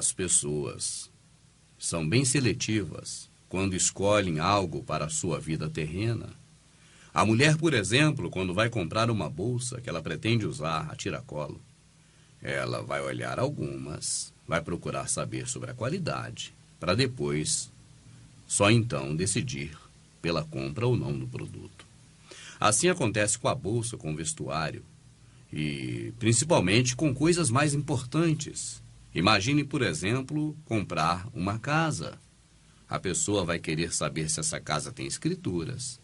As pessoas são bem seletivas quando escolhem algo para a sua vida terrena. A mulher, por exemplo, quando vai comprar uma bolsa que ela pretende usar a tiracolo, ela vai olhar algumas, vai procurar saber sobre a qualidade, para depois, só então, decidir pela compra ou não do produto. Assim acontece com a bolsa, com o vestuário e, principalmente, com coisas mais importantes. Imagine, por exemplo, comprar uma casa. A pessoa vai querer saber se essa casa tem escrituras,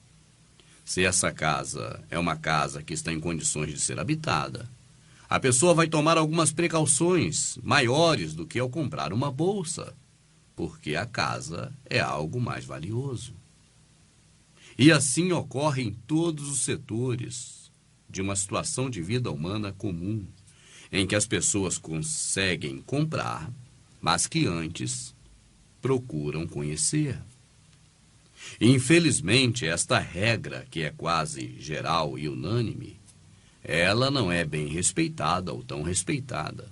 se essa casa é uma casa que está em condições de ser habitada. A pessoa vai tomar algumas precauções maiores do que ao comprar uma bolsa, porque a casa é algo mais valioso. E assim ocorre em todos os setores de uma situação de vida humana comum, em que as pessoas conseguem comprar, mas que antes procuram conhecer. Infelizmente, esta regra, que é quase geral e unânime, ela não é bem respeitada ou tão respeitada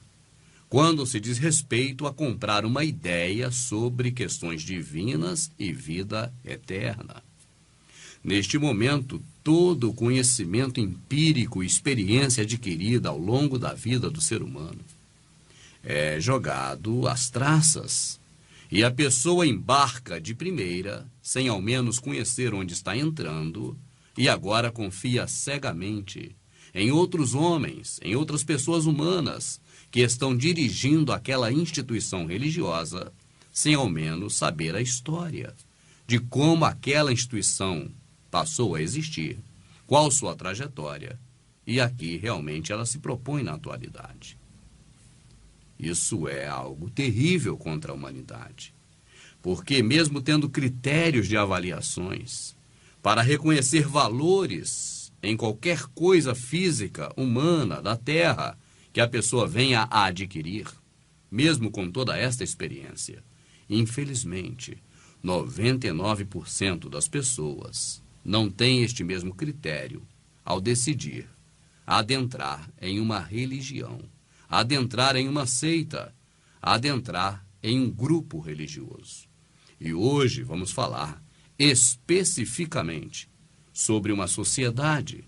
quando se diz respeito a comprar uma ideia sobre questões divinas e vida eterna. Neste momento, todo o conhecimento empírico e experiência adquirida ao longo da vida do ser humano é jogado às traças, e a pessoa embarca de primeira, sem ao menos conhecer onde está entrando, e agora confia cegamente em outros homens, em outras pessoas humanas que estão dirigindo aquela instituição religiosa, sem ao menos saber a história de como aquela instituição passou a existir, qual sua trajetória, e aqui realmente ela se propõe na atualidade. Isso é algo terrível contra a humanidade, porque mesmo tendo critérios de avaliações para reconhecer valores em qualquer coisa física, humana, da Terra, que a pessoa venha a adquirir, mesmo com toda esta experiência, infelizmente, 99% das pessoas não têm este mesmo critério ao decidir adentrar em uma religião, adentrar em uma seita, adentrar em um grupo religioso. E hoje vamos falar especificamente sobre uma sociedade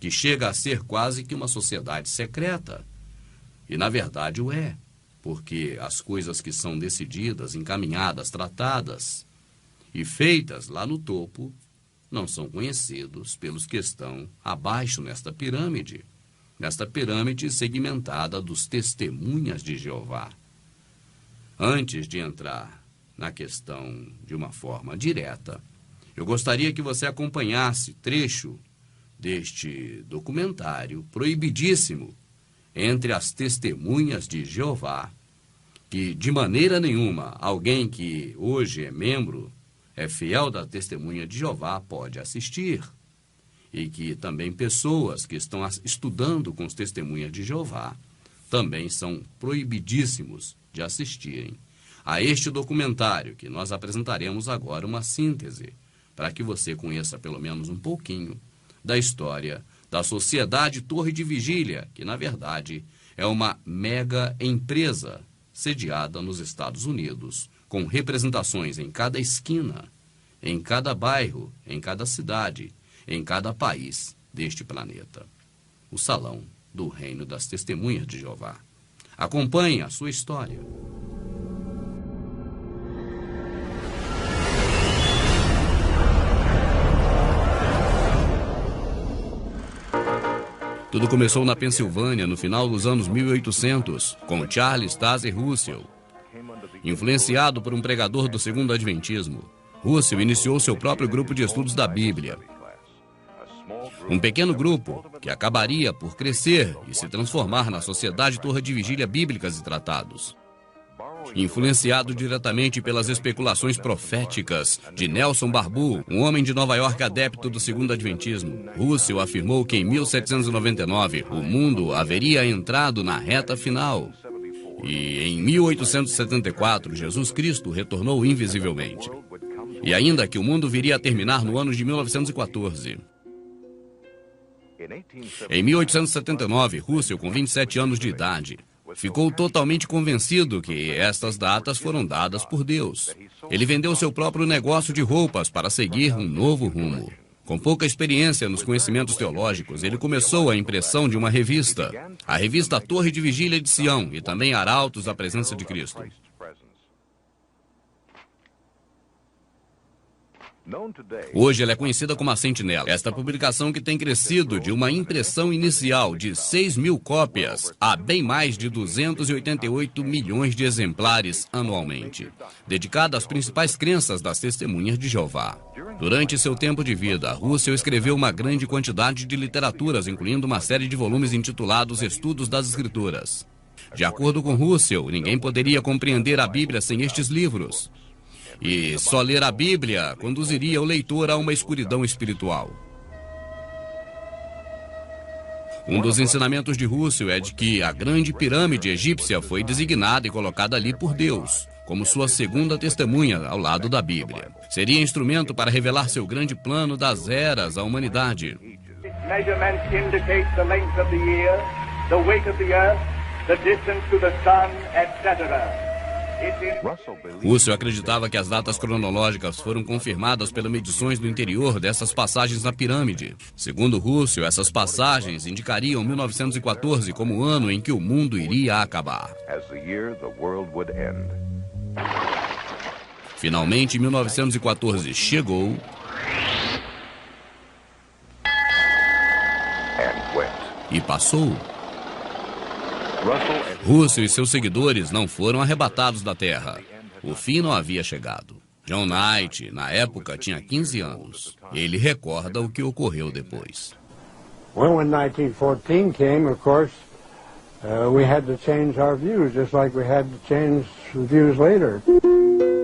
que chega a ser quase que uma sociedade secreta. E na verdade o é, porque as coisas que são decididas, encaminhadas, tratadas e feitas lá no topo não são conhecidos pelos que estão abaixo nesta pirâmide segmentada dos testemunhas de Jeová. Antes de entrar na questão de uma forma direta, eu gostaria que você acompanhasse trecho deste documentário proibidíssimo entre as testemunhas de Jeová, que de maneira nenhuma alguém que hoje é membro, é fiel da testemunha de Jeová pode assistir, e que também pessoas que estão estudando com as testemunhas de Jeová também são proibidíssimos de assistirem a este documentário, que nós apresentaremos agora uma síntese, para que você conheça pelo menos um pouquinho da história da Sociedade Torre de Vigília, que na verdade é uma mega empresa sediada nos Estados Unidos, com representações em cada esquina, em cada bairro, em cada cidade, em cada país deste planeta. O Salão do Reino das Testemunhas de Jeová. Acompanhe a sua história. Tudo começou na Pensilvânia no final dos anos 1800, com Charles Taze Russell. Influenciado por um pregador do Segundo Adventismo, Russell iniciou seu próprio grupo de estudos da Bíblia. Um pequeno grupo que acabaria por crescer e se transformar na Sociedade Torre de Vigília Bíblicas e Tratados. Influenciado diretamente pelas especulações proféticas de Nelson Barbu, um homem de Nova York adepto do Segundo Adventismo, Russell afirmou que em 1799 o mundo haveria entrado na reta final. E em 1874 Jesus Cristo retornou invisivelmente. E ainda que o mundo viria a terminar no ano de 1914. Em 1879, Russell, com 27 anos de idade, ficou totalmente convencido que estas datas foram dadas por Deus. Ele vendeu seu próprio negócio de roupas para seguir um novo rumo. Com pouca experiência nos conhecimentos teológicos, ele começou a impressão de uma revista, a revista Torre de Vigília de Sião, e também Arautos da Presença de Cristo. Hoje ela é conhecida como a Sentinela. Esta publicação que tem crescido de uma impressão inicial de 6.000 cópias a bem mais de 288 milhões de exemplares anualmente, dedicada às principais crenças das testemunhas de Jeová. Durante seu tempo de vida, Russell escreveu uma grande quantidade de literaturas, incluindo uma série de volumes intitulados Estudos das Escrituras. De acordo com Russell, ninguém poderia compreender a Bíblia sem estes livros. E só ler a Bíblia conduziria o leitor a uma escuridão espiritual. Um dos ensinamentos de Russell é de que a grande pirâmide egípcia foi designada e colocada ali por Deus, como sua segunda testemunha ao lado da Bíblia. Seria instrumento para revelar seu grande plano das eras à humanidade. Russell acreditava que as datas cronológicas foram confirmadas pelas medições do interior dessas passagens na pirâmide. Segundo Russell, essas passagens indicariam 1914 como o ano em que o mundo iria acabar. Finalmente, 1914 chegou e passou. Russell e seus seguidores não foram arrebatados da terra. O fim não havia chegado. John Knight, na época, tinha 15 anos. Ele recorda o que ocorreu depois. Well, when 1914 came, of course, we had to change our views, just like we had to change the views later.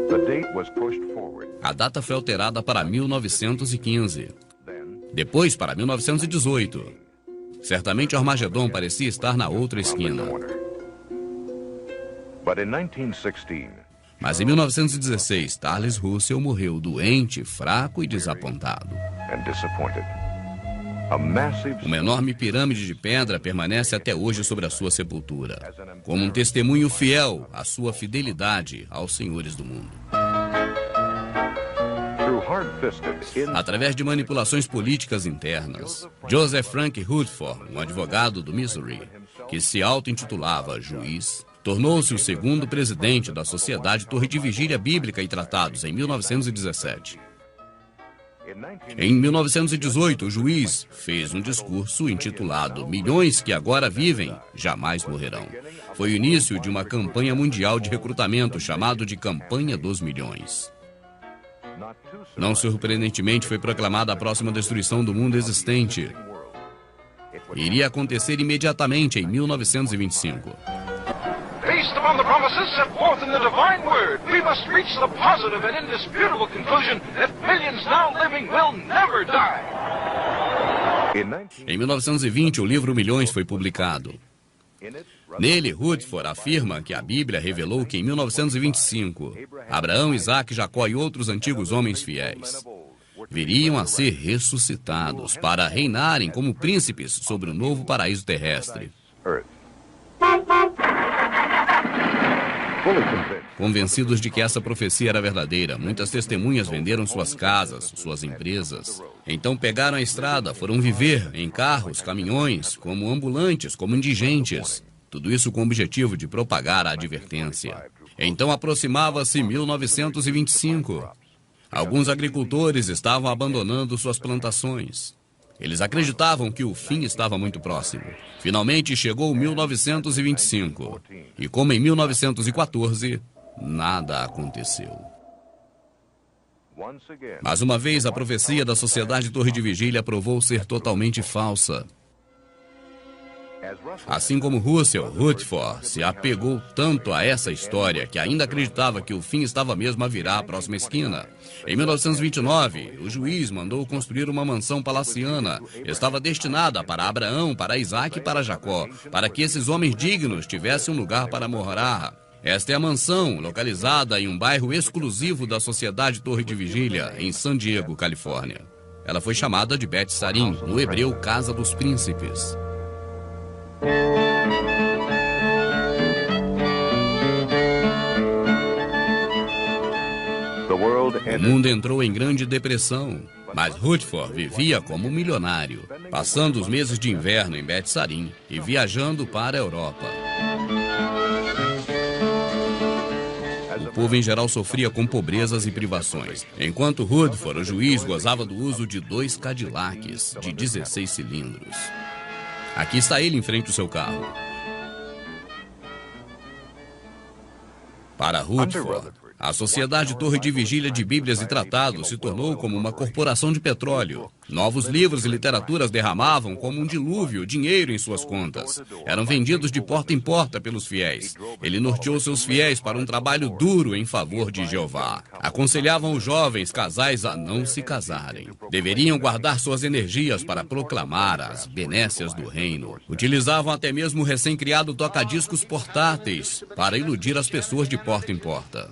The date was pushed forward. A data foi alterada para 1915. Depois para 1918. Certamente Armagedon parecia estar na outra esquina. Mas em 1916, Charles Russell morreu doente, fraco e desapontado. Uma enorme pirâmide de pedra permanece até hoje sobre a sua sepultura, como um testemunho fiel à sua fidelidade aos senhores do mundo. Através de manipulações políticas internas, Joseph Frank Rutherford, um advogado do Missouri, que se auto-intitulava juiz, tornou-se o segundo presidente da Sociedade Torre de Vigília Bíblica e Tratados em 1917. Em 1918, o juiz fez um discurso intitulado Milhões que agora vivem, jamais morrerão. Foi o início de uma campanha mundial de recrutamento chamado de Campanha dos Milhões. Não surpreendentemente, foi proclamada a próxima destruição do mundo existente. Iria acontecer imediatamente em 1925. Based upon the promises set forth in the divine word, we must reach the positive and indisputable conclusion that millions now living will never die. Em 1920, o livro Milhões foi publicado. Nele, Rutherford afirma que a Bíblia revelou que em 1925, Abraão, Isaac, Jacó e outros antigos homens fiéis viriam a ser ressuscitados para reinarem como príncipes sobre o novo paraíso terrestre. Convencidos de que essa profecia era verdadeira, muitas testemunhas venderam suas casas, suas empresas. Então pegaram a estrada, foram viver em carros, caminhões, como ambulantes, como indigentes. Tudo isso com o objetivo de propagar a advertência. Então aproximava-se 1925. Alguns agricultores estavam abandonando suas plantações. Eles acreditavam que o fim estava muito próximo. Finalmente chegou 1925. E como em 1914, nada aconteceu. Mais uma vez, a profecia da Sociedade Torre de Vigília provou ser totalmente falsa. Assim como Russell, Rutherford se apegou tanto a essa história que ainda acreditava que o fim estava mesmo a virar à próxima esquina. Em 1929, o juiz mandou construir uma mansão palaciana. Estava destinada para Abraão, para Isaac e para Jacó, para que esses homens dignos tivessem um lugar para morar. Esta é a mansão, localizada em um bairro exclusivo da Sociedade Torre de Vigília, em San Diego, Califórnia. Ela foi chamada de Bet Sarim, no hebreu Casa dos Príncipes. The world O entered mundo entrou em grande depressão, mas Rutherford vivia como milionário, passando os meses de inverno em Bet Sarim e viajando para a Europa. O povo em geral sofria com pobrezas e privações, enquanto Rutherford, o juiz, gozava do uso de 2 Cadillacs de 16 cilindros. Aqui está ele em frente ao seu carro. Para Rutherford, a Sociedade Torre de Vigília de Bíblias e Tratados se tornou como uma corporação de petróleo. Novos livros e literaturas derramavam como um dilúvio dinheiro em suas contas. Eram vendidos de porta em porta pelos fiéis. Ele norteou seus fiéis para um trabalho duro em favor de Jeová. Aconselhavam os jovens casais a não se casarem. Deveriam guardar suas energias para proclamar as benécias do reino. Utilizavam até mesmo o recém-criado toca-discos portáteis para iludir as pessoas de porta em porta.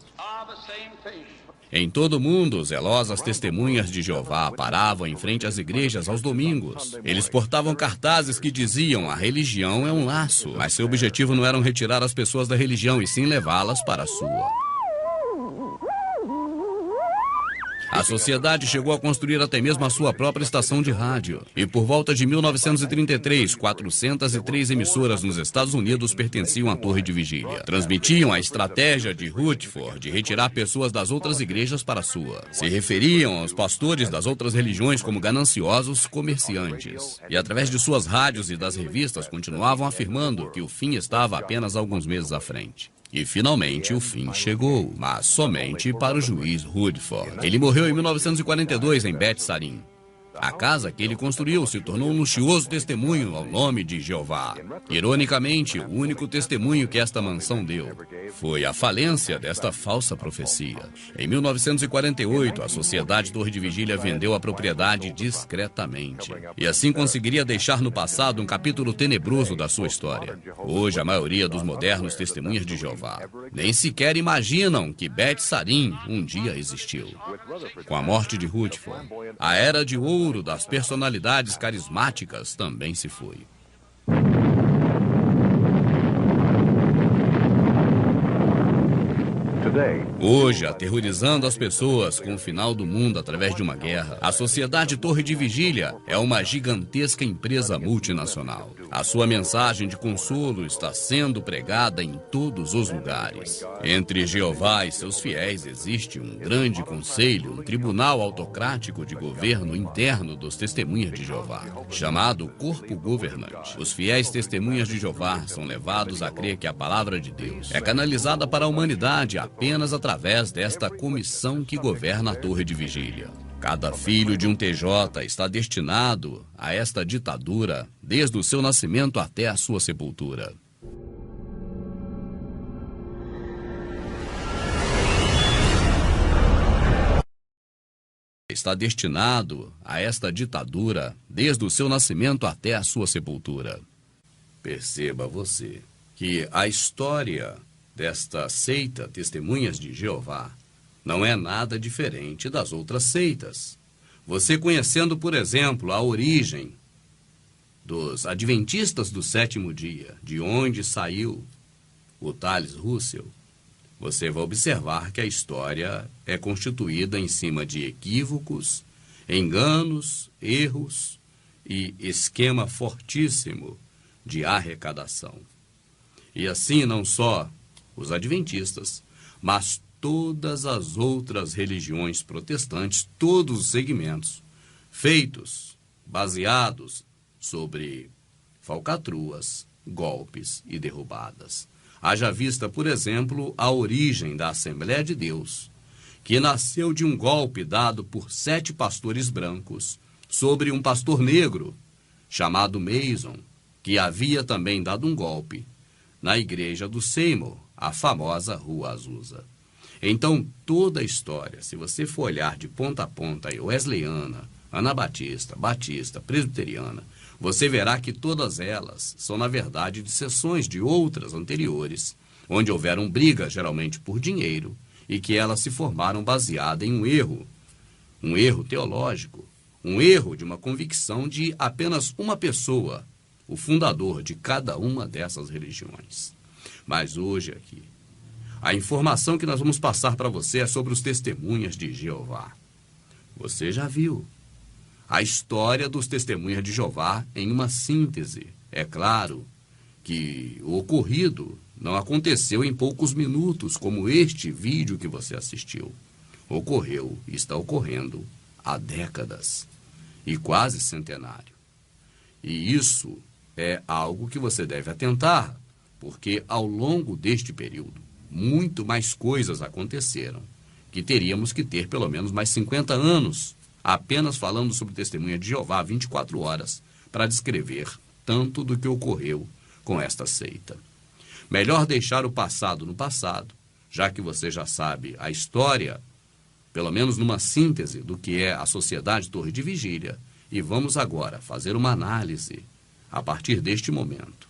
Em todo o mundo, zelosas testemunhas de Jeová paravam em frente às igrejas aos domingos. Eles portavam cartazes que diziam: a religião é um laço, mas seu objetivo não era retirar as pessoas da religião, e sim levá-las para a sua. A sociedade chegou a construir até mesmo a sua própria estação de rádio. E por volta de 1933, 403 emissoras nos Estados Unidos pertenciam à Torre de Vigília. Transmitiam a estratégia de Rutherford de retirar pessoas das outras igrejas para a sua. Se referiam aos pastores das outras religiões como gananciosos comerciantes. E através de suas rádios e das revistas continuavam afirmando que o fim estava apenas alguns meses à frente. E finalmente o fim chegou, mas somente para o juiz Rutherford. Ele morreu em 1942 em Bet Sarim. A casa que ele construiu se tornou um luxuoso testemunho ao nome de Jeová. Ironicamente, o único testemunho que esta mansão deu foi a falência desta falsa profecia. Em 1948, a Sociedade Torre de Vigília vendeu a propriedade discretamente. E assim conseguiria deixar no passado um capítulo tenebroso da sua história. Hoje, a maioria dos modernos testemunhas de Jeová nem sequer imaginam que Bet Sarim um dia existiu. Com a morte de Rutherford, a era de ouro das personalidades carismáticas também se foi. Hoje, aterrorizando as pessoas com o final do mundo através de uma guerra, a Sociedade Torre de Vigília é uma gigantesca empresa multinacional. A sua mensagem de consolo está sendo pregada em todos os lugares. Entre Jeová e seus fiéis existe um grande conselho, um tribunal autocrático de governo interno dos testemunhas de Jeová, chamado Corpo Governante. Os fiéis testemunhas de Jeová são levados a crer que a palavra de Deus é canalizada para a humanidade apenas através desta comissão que governa a Torre de Vigília. Cada filho de um TJ está destinado a esta ditadura desde o seu nascimento até a sua sepultura. Está destinado a esta ditadura desde o seu nascimento até a sua sepultura. Perceba você que a história desta seita Testemunhas de Jeová não é nada diferente das outras seitas. Você conhecendo, por exemplo, a origem dos adventistas do sétimo dia, de onde saiu o Tales Russell, você vai observar que a história é constituída em cima de equívocos, enganos, erros e esquema fortíssimo de arrecadação. E assim não só os adventistas, mas todas as outras religiões protestantes, todos os segmentos, feitos, baseados sobre falcatruas, golpes e derrubadas. Haja vista, por exemplo, a origem da Assembleia de Deus, que nasceu de um golpe dado por 7 pastores brancos sobre um pastor negro, chamado Mason, que havia também dado um golpe na igreja do Seymour, a famosa Rua Azusa. Então, toda a história, se você for olhar de ponta a ponta, wesleyana, anabatista, batista, presbiteriana, você verá que todas elas são, na verdade, disseções de outras anteriores, onde houveram brigas, geralmente por dinheiro, e que elas se formaram baseada em um erro teológico, um erro de uma convicção de apenas uma pessoa, o fundador de cada uma dessas religiões. Mas hoje aqui, A informação que nós vamos passar para você é sobre os testemunhas de Jeová. Você já viu a história dos testemunhas de Jeová em uma síntese. É claro que o ocorrido não aconteceu em poucos minutos, como este vídeo que você assistiu. Ocorreu e está ocorrendo há décadas e quase centenário. E isso é algo que você deve atentar, porque ao longo deste período, muito mais coisas aconteceram, que teríamos que ter pelo menos mais 50 anos, apenas falando sobre testemunha de Jeová 24 horas, para descrever tanto do que ocorreu com esta seita. Melhor deixar o passado no passado, já que você já sabe a história, pelo menos numa síntese do que é a Sociedade Torre de Vigília, e vamos agora fazer uma análise, a partir deste momento,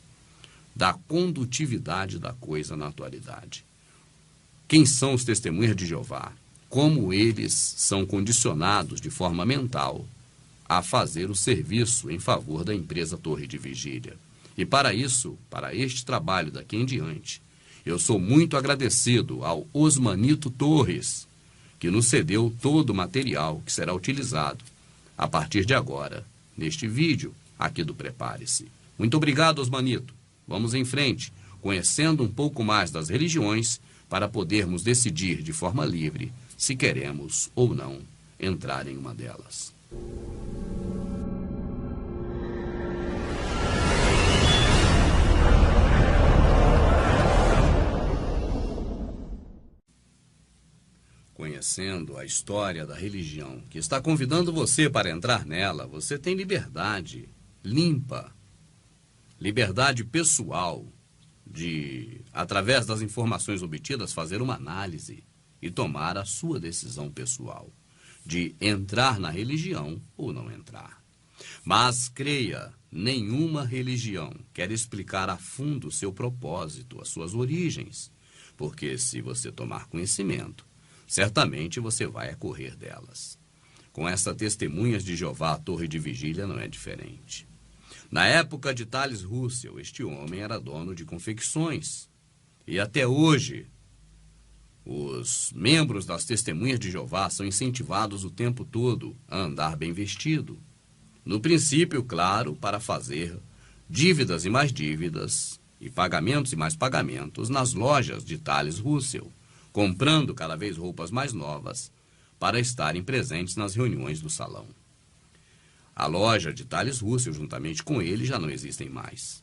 da condutividade da coisa na atualidade. Quem são os testemunhas de Jeová? Como eles são condicionados de forma mental a fazer o serviço em favor da empresa Torre de Vigília. E para isso, para este trabalho daqui em diante, eu sou muito agradecido ao Osmanito Torres, que nos cedeu todo o material que será utilizado a partir de agora, neste vídeo aqui do Prepare-se. Muito obrigado, Osmanito. Vamos em frente, conhecendo um pouco mais das religiões, para podermos decidir de forma livre se queremos ou não entrar em uma delas. Conhecendo a história da religião que está convidando você para entrar nela, você tem liberdade limpa, liberdade pessoal, de, através das informações obtidas, fazer uma análise e tomar a sua decisão pessoal de entrar na religião ou não entrar. Mas creia, nenhuma religião quer explicar a fundo o seu propósito, as suas origens, porque se você tomar conhecimento, certamente você vai correr delas. Com esta Testemunhas de Jeová, a Torre de Vigília não é diferente. Na época de Thales Russell, este homem era dono de confecções. E até hoje, os membros das Testemunhas de Jeová são incentivados o tempo todo a andar bem vestido. No princípio, claro, para fazer dívidas e pagamentos e mais pagamentos nas lojas de Thales Russell, comprando cada vez roupas mais novas para estarem presentes nas reuniões do salão. A loja de Thales Russell, juntamente com ele, já não existem mais.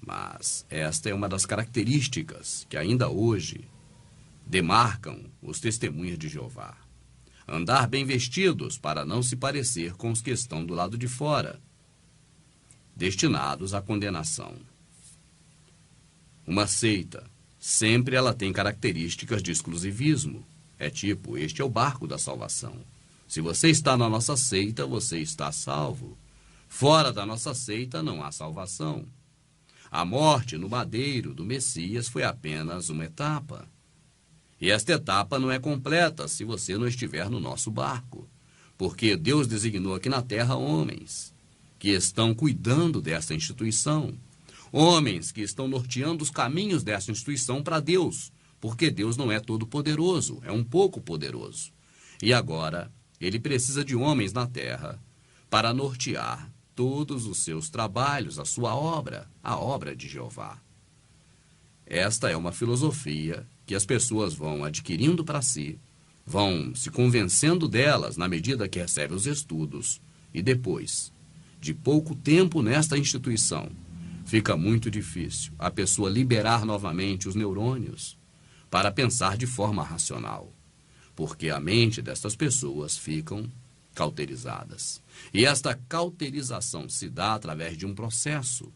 Mas esta é uma das características que ainda hoje demarcam os testemunhas de Jeová. Andar bem vestidos para não se parecer com os que estão do lado de fora, destinados à condenação. Uma seita, sempre ela tem características de exclusivismo. É tipo, este é o barco da salvação. Se você está na nossa seita, você está salvo. Fora da nossa seita não há salvação. A morte no madeiro do Messias foi apenas uma etapa. E esta etapa não é completa se você não estiver no nosso barco. Porque Deus designou aqui na terra homens que estão cuidando desta instituição. Homens que estão norteando os caminhos dessa instituição para Deus. Porque Deus não é todo poderoso, é um pouco poderoso. E agora ele precisa de homens na terra para nortear todos os seus trabalhos, a sua obra, a obra de Jeová. Esta é uma filosofia que as pessoas vão adquirindo para si, vão se convencendo delas na medida que recebem os estudos, e depois, de pouco tempo nesta instituição, fica muito difícil a pessoa liberar novamente os neurônios para pensar de forma racional, porque a mente destas pessoas ficam cauterizadas. E esta cauterização se dá através de um processo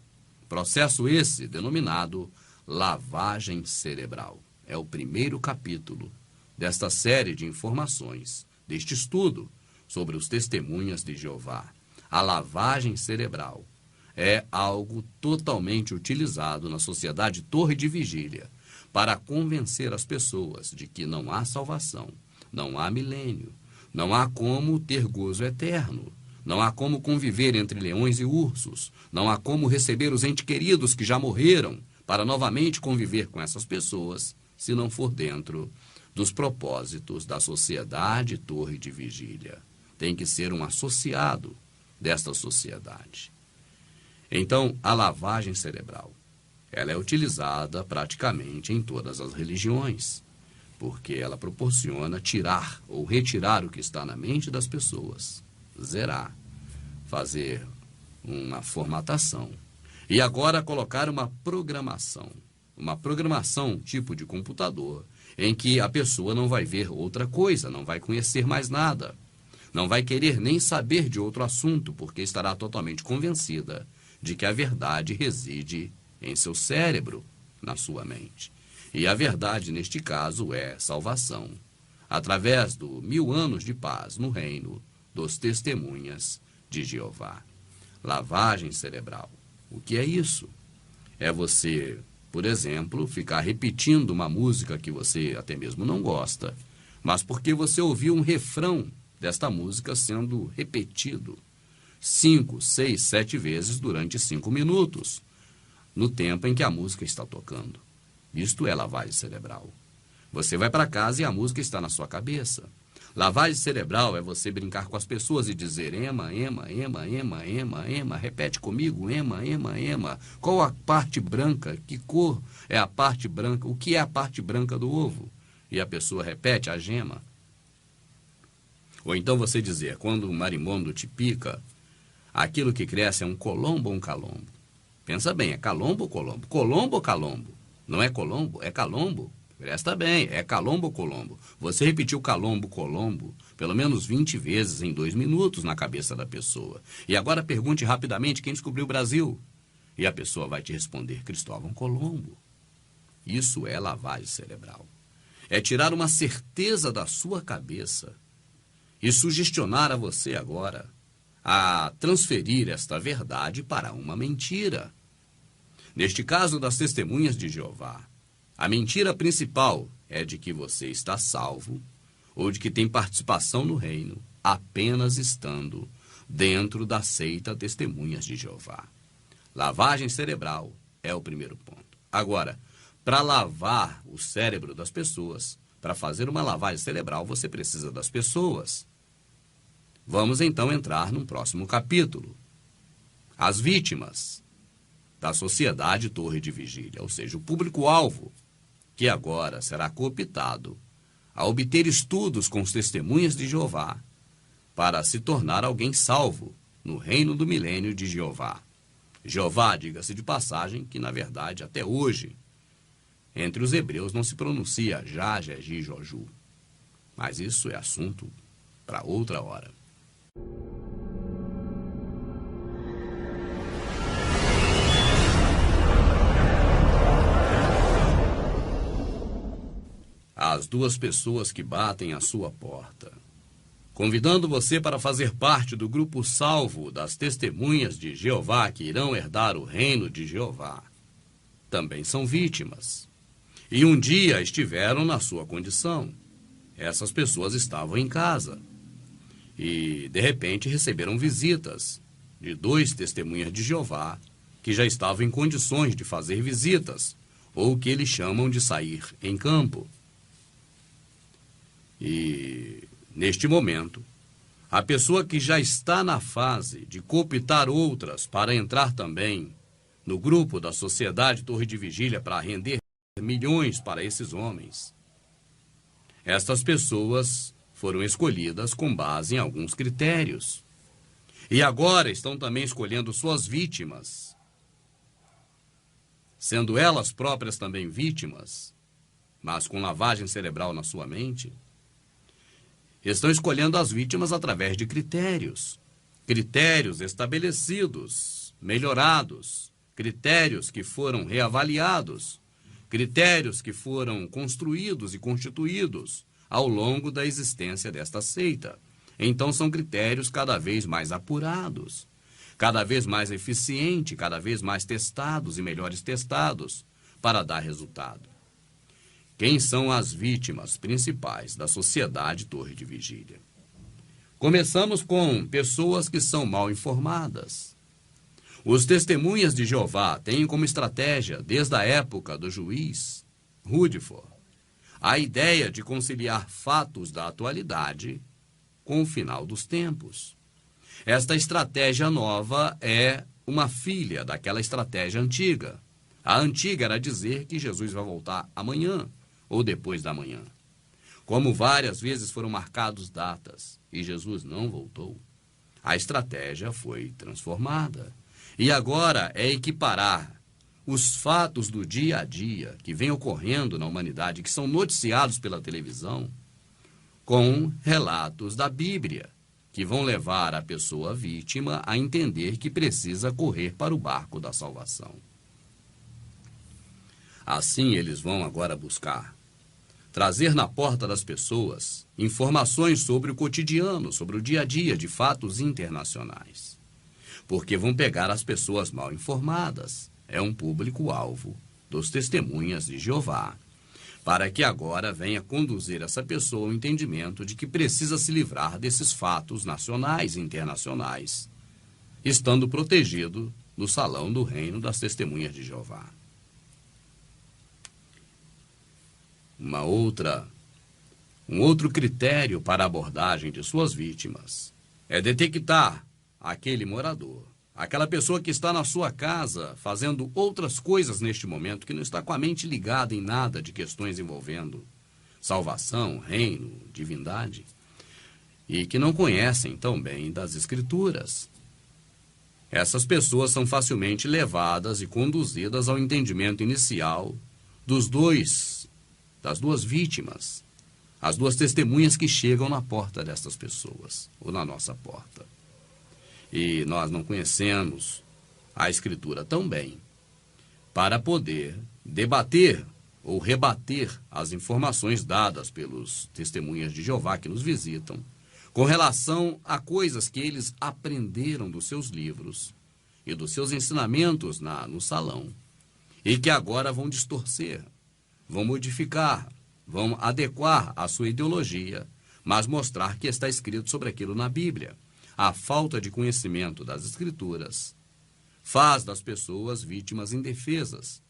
esse denominado lavagem cerebral. É o primeiro capítulo desta série de informações, deste estudo sobre os testemunhas de Jeová. A lavagem cerebral é algo totalmente utilizado na Sociedade Torre de Vigília para convencer as pessoas de que não há salvação, não há milênio, não há como ter gozo eterno, não há como conviver entre leões e ursos, não há como receber os entes queridos que já morreram para novamente conviver com essas pessoas se não for dentro dos propósitos da Sociedade Torre de Vigília. Tem que ser um associado desta sociedade. Então, a lavagem cerebral, ela é utilizada praticamente em todas as religiões, porque ela proporciona tirar ou retirar o que está na mente das pessoas, zerar, fazer uma formatação e agora colocar uma programação tipo de computador, em que a pessoa não vai ver outra coisa, não vai conhecer mais nada, não vai querer nem saber de outro assunto, porque estará totalmente convencida de que a verdade reside em seu cérebro, na sua mente. E a verdade, neste caso, é salvação, através do 1000 anos de paz no reino dos testemunhas de Jeová. Lavagem cerebral. O que é isso? É você, por exemplo, ficar repetindo uma música que você até mesmo não gosta, mas porque você ouviu um refrão desta música sendo repetido 5, 6, 7 vezes durante 5 minutos, no tempo em que a música está tocando. Isto é lavagem cerebral. Você vai para casa e a música está na sua cabeça. Lavagem cerebral é você brincar com as pessoas e dizer ema, ema, ema, ema, ema, ema. Repete comigo, ema, ema, ema. Qual a parte branca? Que cor é a parte branca? O que é a parte branca do ovo? E a pessoa repete a gema. Ou então você dizer, quando um marimbondo te pica, aquilo que cresce é um colombo ou um calombo? Pensa bem, é calombo ou colombo? Colombo ou calombo? Não é colombo, é calombo. Presta bem, é calombo ou colombo? Você repetiu calombo, colombo, pelo menos 20 vezes em 2 minutos na cabeça da pessoa. E agora pergunte rapidamente quem descobriu o Brasil. E a pessoa vai te responder, Cristóvão Colombo. Isso é lavagem cerebral. É tirar uma certeza da sua cabeça e sugestionar a você agora a transferir esta verdade para uma mentira. Neste caso das testemunhas de Jeová, a mentira principal é de que você está salvo ou de que tem participação no reino apenas estando dentro da seita Testemunhas de Jeová. Lavagem cerebral é o primeiro ponto. Agora, para lavar o cérebro das pessoas, para fazer uma lavagem cerebral, você precisa das pessoas. Vamos então entrar num próximo capítulo. As vítimas da Sociedade Torre de Vigília, ou seja, o público-alvo, que agora será cooptado a obter estudos com os testemunhas de Jeová para se tornar alguém salvo no reino do milênio de Jeová. Jeová, diga-se de passagem, que na verdade até hoje, entre os hebreus não se pronuncia Já, Jeji, Joju. Mas isso é assunto para outra hora. As 2 pessoas que batem à sua porta, convidando você para fazer parte do grupo salvo das testemunhas de Jeová que irão herdar o reino de Jeová, também são vítimas. E um dia estiveram na sua condição. Essas pessoas estavam em casa e, de repente, receberam visitas de 2 testemunhas de Jeová que já estavam em condições de fazer visitas, ou que eles chamam de sair em campo. E, neste momento, a pessoa que já está na fase de cooptar outras para entrar também no grupo da Sociedade Torre de Vigília para render milhões para esses homens, estas pessoas foram escolhidas com base em alguns critérios. E agora estão também escolhendo suas vítimas, sendo elas próprias também vítimas, mas com lavagem cerebral na sua mente. Estão escolhendo as vítimas através de critérios estabelecidos, melhorados, critérios que foram reavaliados, critérios que foram construídos e constituídos ao longo da existência desta seita. Então são critérios cada vez mais apurados, cada vez mais eficientes, cada vez mais testados e melhores testados para dar resultado. Quem são as vítimas principais da Sociedade Torre de Vigília? Começamos com pessoas que são mal informadas. Os testemunhas de Jeová têm como estratégia, desde a época do juiz Rutherford, A ideia de conciliar fatos da atualidade com o final dos tempos. Esta estratégia nova é uma filha daquela estratégia antiga. A antiga era dizer que Jesus vai voltar amanhã ou depois da manhã. Como várias vezes foram marcados datas e Jesus não voltou, a estratégia foi transformada. E agora é equiparar os fatos do dia a dia que vem ocorrendo na humanidade, que são noticiados pela televisão, com relatos da Bíblia, que vão levar a pessoa vítima a entender que precisa correr para o barco da salvação. Assim, eles vão agora buscar trazer na porta das pessoas informações sobre o cotidiano, sobre o dia a dia de fatos internacionais. Porque vão pegar as pessoas mal informadas. É um público-alvo dos testemunhas de Jeová, para que agora venha conduzir essa pessoa ao entendimento de que precisa se livrar desses fatos nacionais e internacionais, estando protegido no salão do reino das testemunhas de Jeová. Um outro critério para a abordagem de suas vítimas é detectar aquele morador, aquela pessoa que está na sua casa fazendo outras coisas neste momento, que não está com a mente ligada em nada de questões envolvendo salvação, reino, divindade, e que não conhecem tão bem das Escrituras. Essas pessoas são facilmente levadas e conduzidas ao entendimento inicial das duas vítimas, as duas testemunhas que chegam na porta destas pessoas, ou na nossa porta. E nós não conhecemos a Escritura tão bem para poder debater ou rebater as informações dadas pelos testemunhas de Jeová que nos visitam com relação a coisas que eles aprenderam dos seus livros e dos seus ensinamentos no salão, e que agora vão distorcer, vão modificar, vão adequar a sua ideologia, mas mostrar que está escrito sobre aquilo na Bíblia. A falta de conhecimento das Escrituras faz das pessoas vítimas indefesas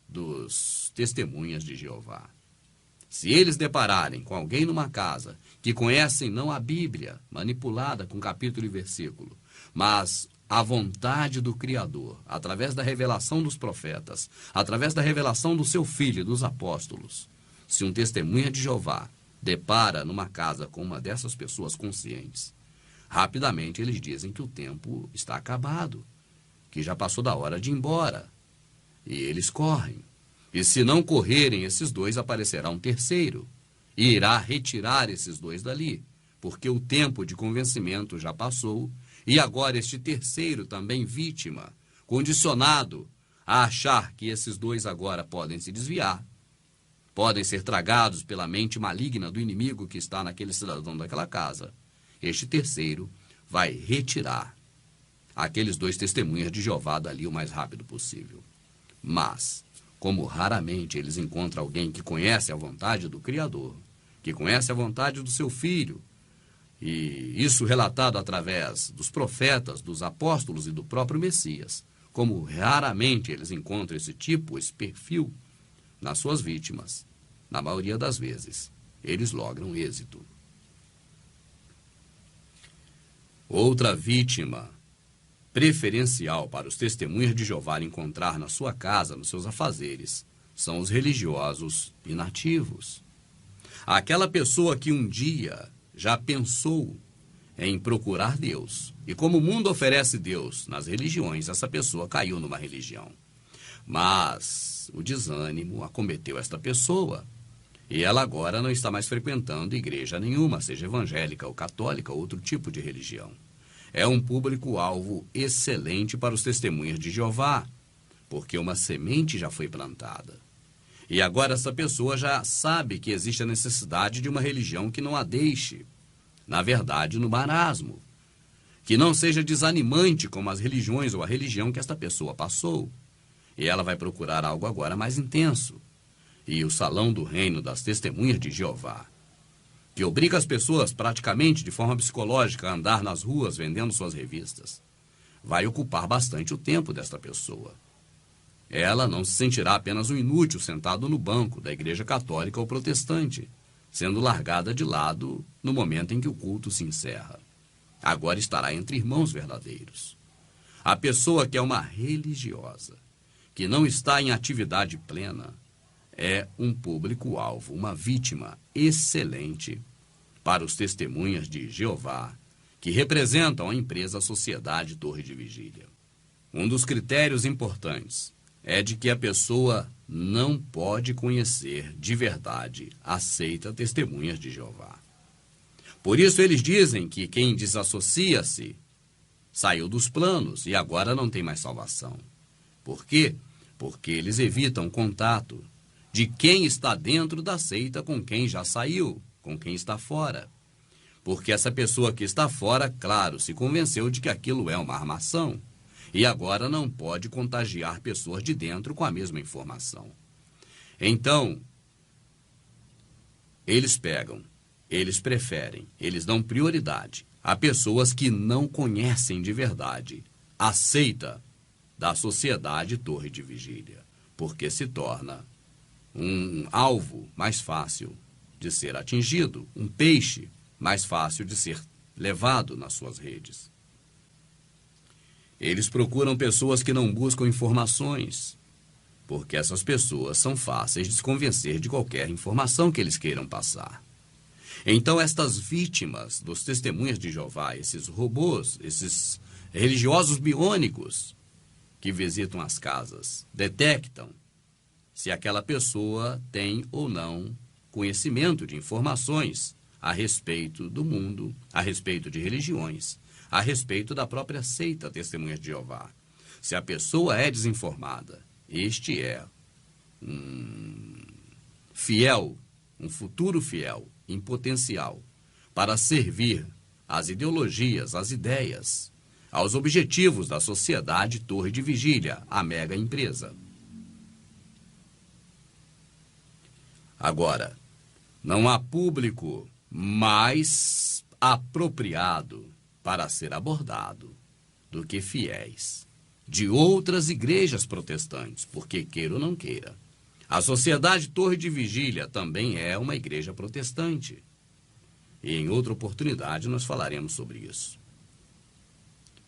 dos testemunhas de Jeová. Se eles depararem com alguém numa casa que conhecem não a Bíblia, manipulada com capítulo e versículo, mas a vontade do Criador, através da revelação dos profetas, através da revelação do seu Filho e dos apóstolos, se um testemunha de Jeová depara numa casa com uma dessas pessoas conscientes, rapidamente eles dizem que o tempo está acabado, que já passou da hora de ir embora. E eles correm. E se não correrem esses dois, aparecerá um terceiro e irá retirar esses dois dali, porque o tempo de convencimento já passou, e agora este terceiro, também vítima, condicionado a achar que esses dois agora podem se desviar, podem ser tragados pela mente maligna do inimigo que está naquele cidadão daquela casa, este terceiro vai retirar aqueles dois testemunhas de Jeová dali o mais rápido possível. Mas, como raramente eles encontram alguém que conhece a vontade do Criador, que conhece a vontade do seu Filho, e isso relatado através dos profetas, dos apóstolos e do próprio Messias, como raramente eles encontram esse perfil nas suas vítimas, na maioria das vezes, eles logram êxito. Outra vítima preferencial para os testemunhas de Jeová encontrar na sua casa, nos seus afazeres, são os religiosos inativos. Aquela pessoa que um dia já pensou em procurar Deus, e como o mundo oferece Deus nas religiões, essa pessoa caiu numa religião. Mas o desânimo acometeu esta pessoa, e ela agora não está mais frequentando igreja nenhuma, seja evangélica ou católica ou outro tipo de religião. É um público-alvo excelente para os testemunhas de Jeová, porque uma semente já foi plantada. E agora essa pessoa já sabe que existe a necessidade de uma religião que não a deixe, na verdade, no marasmo, que não seja desanimante como as religiões ou a religião que esta pessoa passou. E ela vai procurar algo agora mais intenso. E o salão do reino das testemunhas de Jeová, que obriga as pessoas praticamente de forma psicológica a andar nas ruas vendendo suas revistas, vai ocupar bastante o tempo desta pessoa. ela não se sentirá apenas um inútil sentado no banco da igreja católica ou protestante, sendo largada de lado no momento em que o culto se encerra. Agora estará entre irmãos verdadeiros. A pessoa que é uma religiosa, que não está em atividade plena, é um público-alvo, uma vítima excelente para os testemunhas de Jeová, que representam a empresa Sociedade Torre de Vigília. Um dos critérios importantes é de que a pessoa não pode conhecer de verdade a seita Testemunhas de Jeová. Por isso eles dizem que quem desassocia-se saiu dos planos e agora não tem mais salvação. Por quê? Porque eles evitam contato de quem está dentro da seita com quem já saiu, com quem está fora. Porque essa pessoa que está fora, claro, se convenceu de que aquilo é uma armação e agora não pode contagiar pessoas de dentro com a mesma informação. Então, eles preferem, eles dão prioridade a pessoas que não conhecem de verdade a seita da Sociedade Torre de Vigília, porque se torna um alvo mais fácil de ser atingido, um peixe mais fácil de ser levado nas suas redes. Eles procuram pessoas que não buscam informações, porque essas pessoas são fáceis de se convencer de qualquer informação que eles queiram passar. Então, estas vítimas dos Testemunhas de Jeová, esses robôs, esses religiosos biônicos que visitam as casas, detectam se aquela pessoa tem ou não conhecimento de informações a respeito do mundo, a respeito de religiões, a respeito da própria seita Testemunhas de Jeová. Se a pessoa é desinformada, este é um fiel, um futuro fiel, em potencial, para servir às ideologias, às ideias, aos objetivos da Sociedade Torre de Vigília, a mega empresa. Agora, não há público mais apropriado para ser abordado do que fiéis de outras igrejas protestantes, porque queira ou não queira, a Sociedade Torre de Vigília também é uma igreja protestante. E em outra oportunidade nós falaremos sobre isso.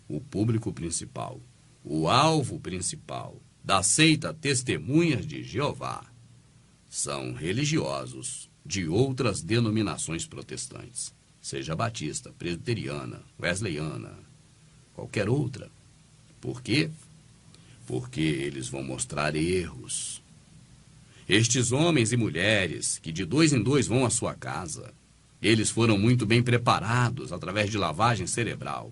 O público principal, o alvo principal da seita Testemunhas de Jeová são religiosos de outras denominações protestantes, seja batista, presbiteriana, wesleyana, qualquer outra. Por quê? Porque eles vão mostrar erros. Estes homens e mulheres que de 2 em 2 vão à sua casa, eles foram muito bem preparados através de lavagem cerebral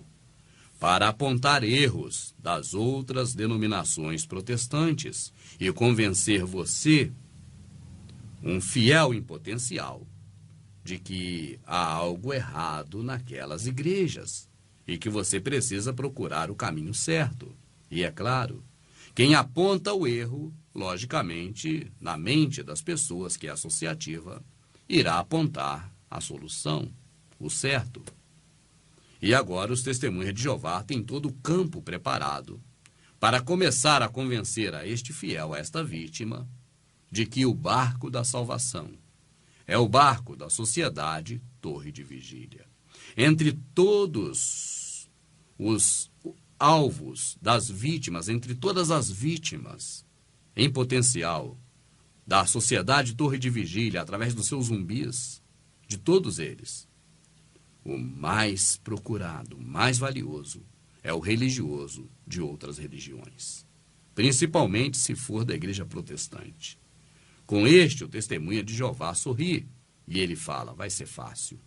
para apontar erros das outras denominações protestantes e convencer você, um fiel em potencial, de que há algo errado naquelas igrejas e que você precisa procurar o caminho certo. E é claro, quem aponta o erro, logicamente, na mente das pessoas que é associativa, irá apontar a solução, o certo. E agora os Testemunhas de Jeová têm todo o campo preparado para começar a convencer a este fiel, a esta vítima, de que o barco da salvação é o barco da Sociedade Torre de Vigília. Entre todos os alvos das vítimas, entre todas as vítimas em potencial da Sociedade Torre de Vigília, através dos seus zumbis, de todos eles, o mais procurado, mais valioso, é o religioso de outras religiões, principalmente se for da igreja protestante. Com este, o Testemunha de Jeová sorri e ele fala, vai ser fácil.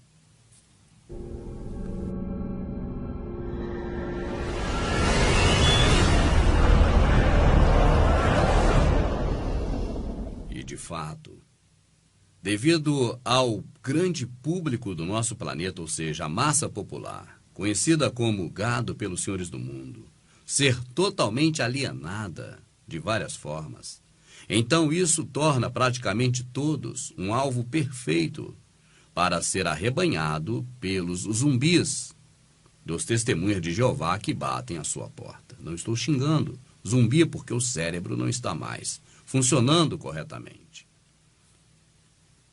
E, de fato, devido ao grande público do nosso planeta, ou seja, a massa popular, conhecida como gado pelos senhores do mundo, ser totalmente alienada de várias formas, então isso torna praticamente todos um alvo perfeito para ser arrebanhado pelos zumbis dos Testemunhas de Jeová que batem à sua porta. Não estou xingando Zumbi porque o cérebro não está mais funcionando corretamente.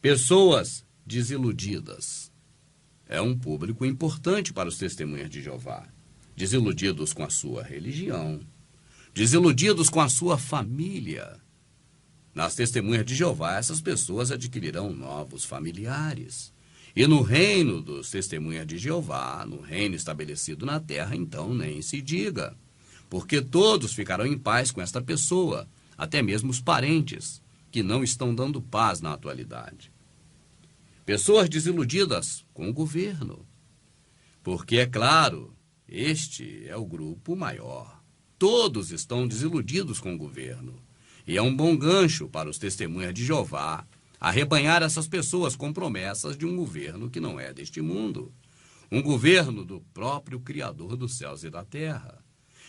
Pessoas desiludidas. É um público importante para os testemunhas de Jeová. Desiludidos com a sua religião, desiludidos com a sua família. Nas testemunhas de Jeová, essas pessoas adquirirão novos familiares. E no reino dos testemunhas de Jeová, no reino estabelecido na terra, então nem se diga. Porque todos ficarão em paz com esta pessoa, até mesmo os parentes, que não estão dando paz na atualidade. Pessoas desiludidas com o governo. Porque, é claro, este é o grupo maior. Todos estão desiludidos com o governo. E é um bom gancho para os testemunhas de Jeová arrebanhar essas pessoas com promessas de um governo que não é deste mundo. Um governo do próprio Criador dos céus e da terra.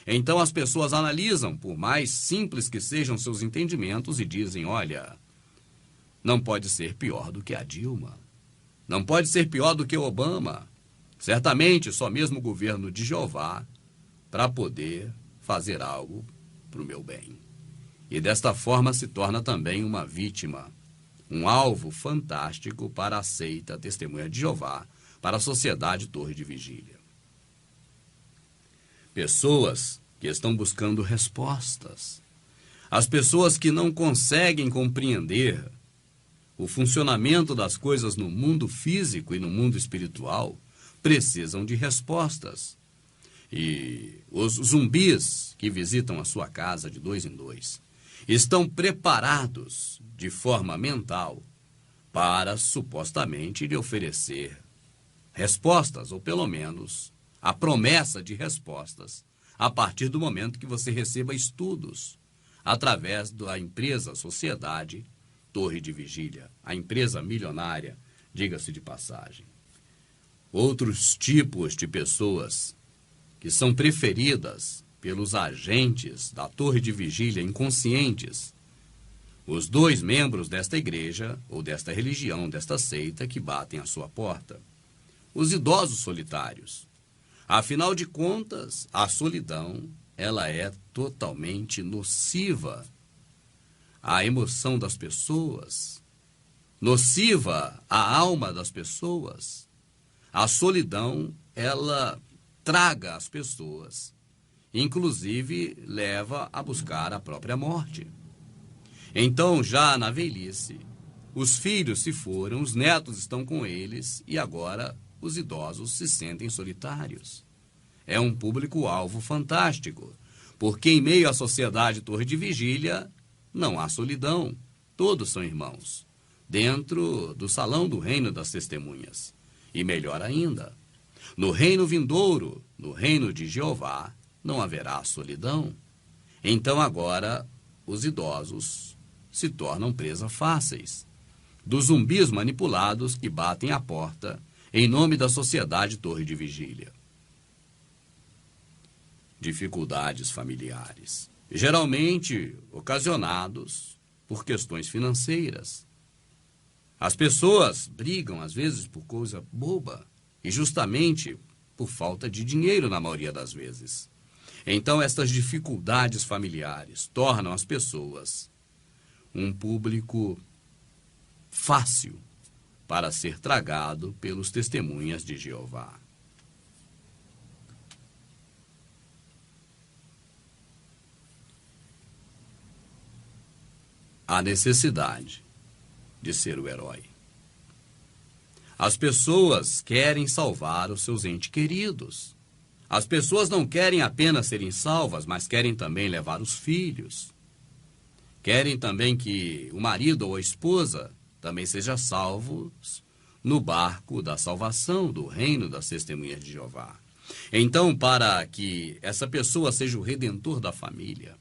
Então as pessoas analisam, por mais simples que sejam seus entendimentos, e dizem, olha, não pode ser pior do que a Dilma. Não pode ser pior do que o Obama. Certamente só mesmo o governo de Jeová para poder fazer algo para o meu bem. E desta forma se torna também uma vítima, um alvo fantástico para a seita Testemunha de Jeová, para a sociedade Torre de Vigília. Pessoas que estão buscando respostas. As pessoas que não conseguem compreender o funcionamento das coisas no mundo físico e no mundo espiritual precisam de respostas. E os zumbis que visitam a sua casa de 2 em 2 estão preparados de forma mental para supostamente lhe oferecer respostas, ou pelo menos a promessa de respostas, a partir do momento que você receba estudos através da empresa Sociedade Torre de Vigília, a empresa milionária, diga-se de passagem. Outros tipos de pessoas que são preferidas pelos agentes da Torre de Vigília inconscientes, os 2 membros desta igreja, ou desta religião, desta seita, que batem à sua porta. Os idosos solitários. Afinal de contas, a solidão, ela é totalmente nociva à emoção das pessoas, nociva à alma das pessoas. A solidão, ela traga as pessoas, inclusive leva a buscar a própria morte. Então, já na velhice, os filhos se foram, os netos estão com eles e agora os idosos se sentem solitários. É um público-alvo fantástico, porque em meio à sociedade Torre de Vigília não há solidão, todos são irmãos, dentro do salão do reino das testemunhas. E melhor ainda, no reino vindouro, no reino de Jeová, não haverá solidão. Então agora os idosos se tornam presa fáceis dos zumbis manipulados que batem à porta em nome da sociedade Torre de Vigília. Dificuldades familiares, geralmente ocasionados por questões financeiras. As pessoas brigam, às vezes, por coisa boba, e justamente por falta de dinheiro, na maioria das vezes. Então, estas dificuldades familiares tornam as pessoas um público fácil para ser tragado pelos testemunhas de Jeová. A necessidade de ser o herói. As pessoas querem salvar os seus entes queridos. As pessoas não querem apenas serem salvas, mas querem também levar os filhos. Querem também que o marido ou a esposa também seja salvos no barco da salvação, do reino das testemunhas de Jeová. Então, para que essa pessoa seja o redentor da família,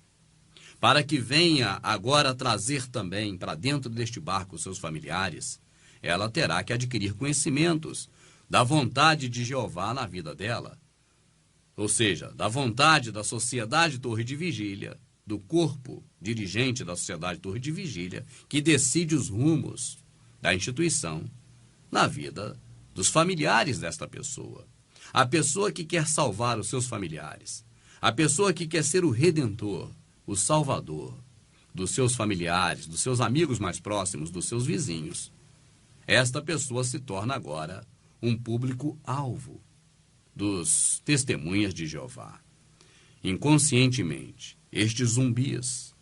para que venha agora trazer também para dentro deste barco os seus familiares, ela terá que adquirir conhecimentos da vontade de Jeová na vida dela. Ou seja, da vontade da sociedade Torre de Vigília, do corpo dirigente da sociedade Torre de Vigília, que decide os rumos da instituição na vida dos familiares desta pessoa. A pessoa que quer salvar os seus familiares, a pessoa que quer ser o redentor, o salvador dos seus familiares, dos seus amigos mais próximos, dos seus vizinhos, esta pessoa se torna agora um público-alvo dos testemunhas de Jeová. Inconscientemente, estes zumbis,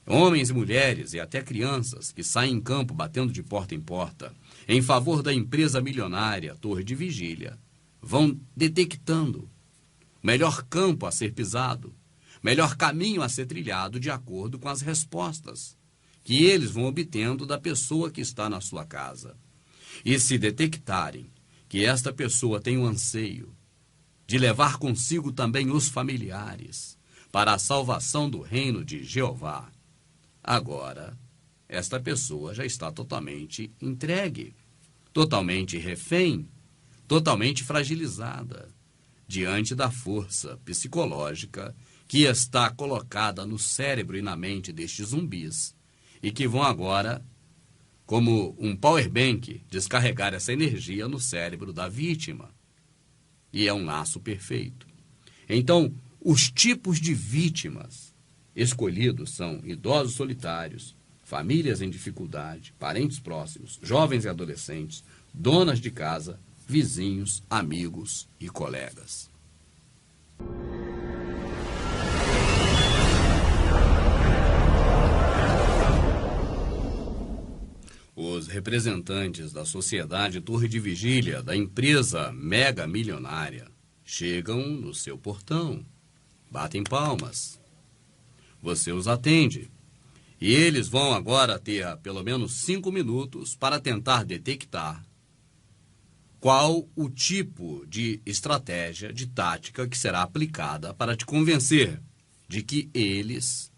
homens e mulheres e até crianças que saem em campo batendo de porta em porta em favor da empresa milionária Torre de Vigília, vão detectando o melhor campo a ser pisado, melhor caminho a ser trilhado de acordo com as respostas que eles vão obtendo da pessoa que está na sua casa. E se detectarem que esta pessoa tem um anseio de levar consigo também os familiares para a salvação do reino de Jeová, agora esta pessoa já está totalmente entregue, totalmente refém, totalmente fragilizada diante da força psicológica que está colocada no cérebro e na mente destes zumbis e que vão agora, como um powerbank, descarregar essa energia no cérebro da vítima. E é um laço perfeito. Então, os tipos de vítimas escolhidos são idosos solitários, famílias em dificuldade, parentes próximos, jovens e adolescentes, donas de casa, vizinhos, amigos e colegas. Os representantes da sociedade Torre de Vigília, da empresa mega milionária, chegam no seu portão, batem palmas. Você os atende. E eles vão agora ter pelo menos 5 minutos para tentar detectar qual o tipo de estratégia, de tática que será aplicada para te convencer de que eles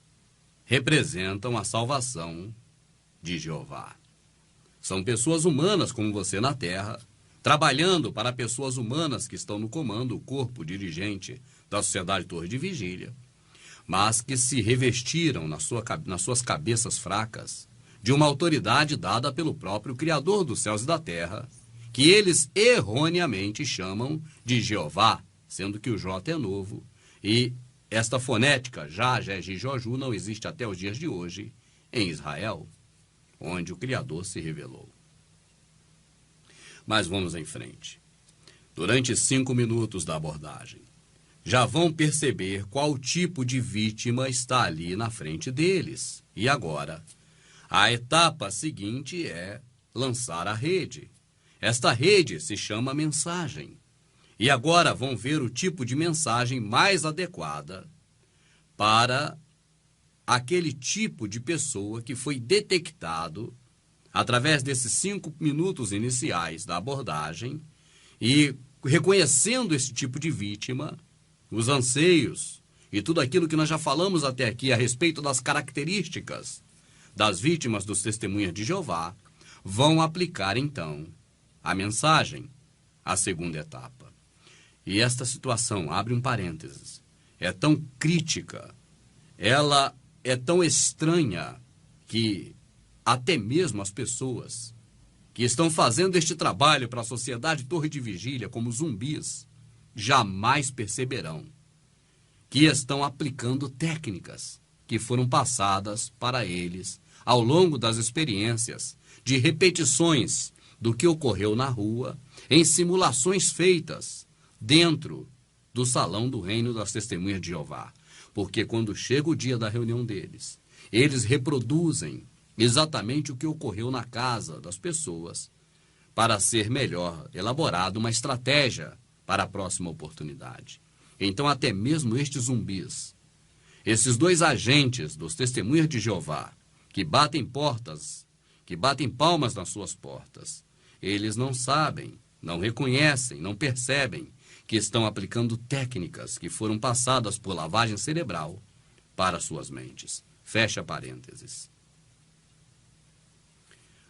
representam a salvação de Jeová. São pessoas humanas como você na Terra, trabalhando para pessoas humanas que estão no comando, o corpo dirigente da Sociedade Torre de Vigília, mas que se revestiram nas suas cabeças fracas de uma autoridade dada pelo próprio Criador dos céus e da terra, que eles erroneamente chamam de Jeová, sendo que o J é novo, e esta fonética, Já, Jeji, Joju, não existe até os dias de hoje em Israel, onde o Criador se revelou. Mas vamos em frente. Durante 5 minutos da abordagem, já vão perceber qual tipo de vítima está ali na frente deles. E agora, a etapa seguinte é lançar a rede. Esta rede se chama mensagem. E agora vão ver o tipo de mensagem mais adequada para aquele tipo de pessoa que foi detectado através desses 5 minutos iniciais da abordagem e reconhecendo esse tipo de vítima, os anseios e tudo aquilo que nós já falamos até aqui a respeito das características das vítimas dos testemunhas de Jeová, vão aplicar então a mensagem, a segunda etapa. E esta situação, abre um parênteses, é tão crítica, ela é tão estranha que até mesmo as pessoas que estão fazendo este trabalho para a sociedade Torre de Vigília como zumbis, jamais perceberão que estão aplicando técnicas que foram passadas para eles ao longo das experiências de repetições do que ocorreu na rua, em simulações feitas dentro do salão do reino das testemunhas de Jeová. Porque quando chega o dia da reunião deles, eles reproduzem exatamente o que ocorreu na casa das pessoas para ser melhor elaborada uma estratégia para a próxima oportunidade. Então, até mesmo estes zumbis, esses 2 agentes dos testemunhas de Jeová, que batem portas, que batem palmas nas suas portas, eles não sabem, não reconhecem, não percebem que estão aplicando técnicas que foram passadas por lavagem cerebral para suas mentes. Fecha parênteses.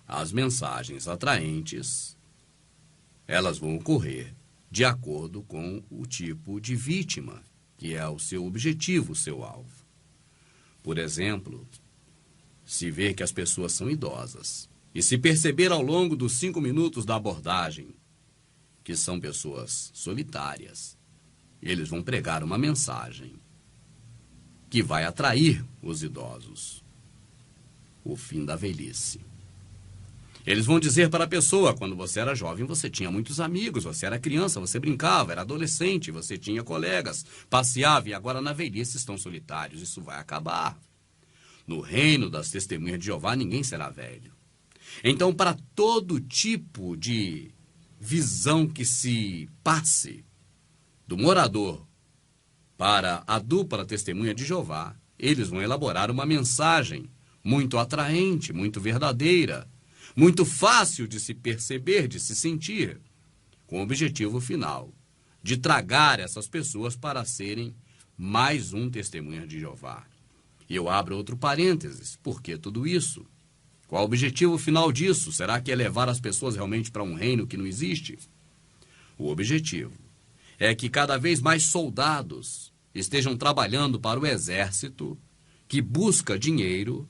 As mensagens atraentes, elas vão ocorrer de acordo com o tipo de vítima, que é o seu objetivo, o seu alvo. Por exemplo, se ver que as pessoas são idosas e se perceber ao longo dos 5 minutos da abordagem que são pessoas solitárias, eles vão pregar uma mensagem que vai atrair os idosos. O fim da velhice. Eles vão dizer para a pessoa, quando você era jovem, você tinha muitos amigos, você era criança, você brincava, era adolescente, você tinha colegas, passeava, e agora na velhice estão solitários. Isso vai acabar. No reino das testemunhas de Jeová, ninguém será velho. Então, para todo tipo de visão que se passe do morador para a dupla testemunha de Jeová, eles vão elaborar uma mensagem muito atraente, muito verdadeira, muito fácil de se perceber, de se sentir, com o objetivo final de tragar essas pessoas para serem mais um testemunha de Jeová. E eu abro outro parênteses. Por que tudo isso? Qual o objetivo final disso? Será que é levar as pessoas realmente para um reino que não existe? O objetivo é que cada vez mais soldados estejam trabalhando para o exército que busca dinheiro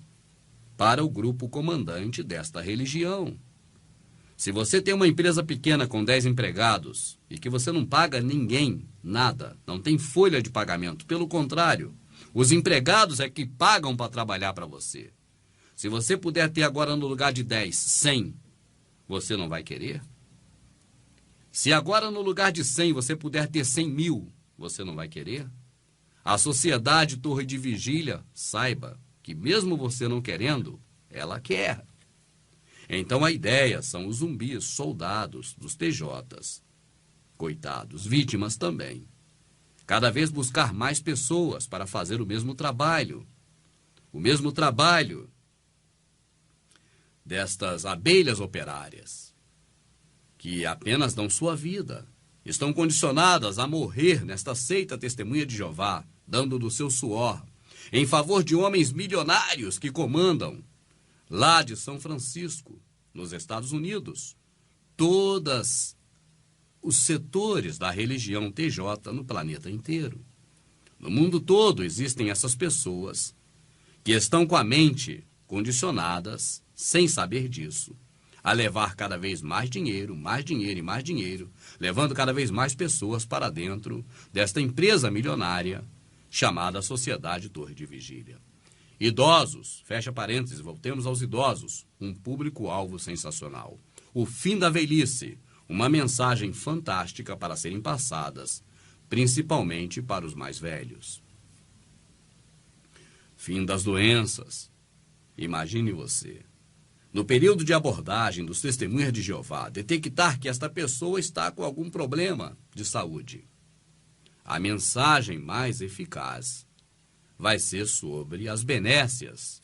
para o grupo comandante desta religião. Se você tem uma empresa pequena com 10 empregados e que você não paga ninguém nada, não tem folha de pagamento, pelo contrário, os empregados é que pagam para trabalhar para você. Se você puder ter agora no lugar de 10, 100, você não vai querer? Se agora no lugar de 100 você puder ter 100 mil, você não vai querer? A sociedade Torre de Vigília, saiba que mesmo você não querendo, ela quer. Então a ideia são os zumbis, soldados dos TJs. Coitados, vítimas também. Cada vez buscar mais pessoas para fazer o mesmo trabalho. O mesmo trabalho destas abelhas operárias, que apenas dão sua vida. Estão condicionadas a morrer nesta seita testemunha de Jeová, dando do seu suor, em favor de homens milionários que comandam, lá de São Francisco, nos Estados Unidos, todos os setores da religião TJ no planeta inteiro. No mundo todo existem essas pessoas que estão com a mente condicionadas, sem saber disso, a levar cada vez mais dinheiro e mais dinheiro, levando cada vez mais pessoas para dentro desta empresa milionária chamada Sociedade Torre de Vigília. Idosos, fecha parênteses, voltemos aos idosos, um público-alvo sensacional. O fim da velhice, uma mensagem fantástica para serem passadas, principalmente para os mais velhos. Fim das doenças. Imagine você, no período de abordagem dos testemunhas de Jeová, detectar que esta pessoa está com algum problema de saúde. A mensagem mais eficaz vai ser sobre as benécias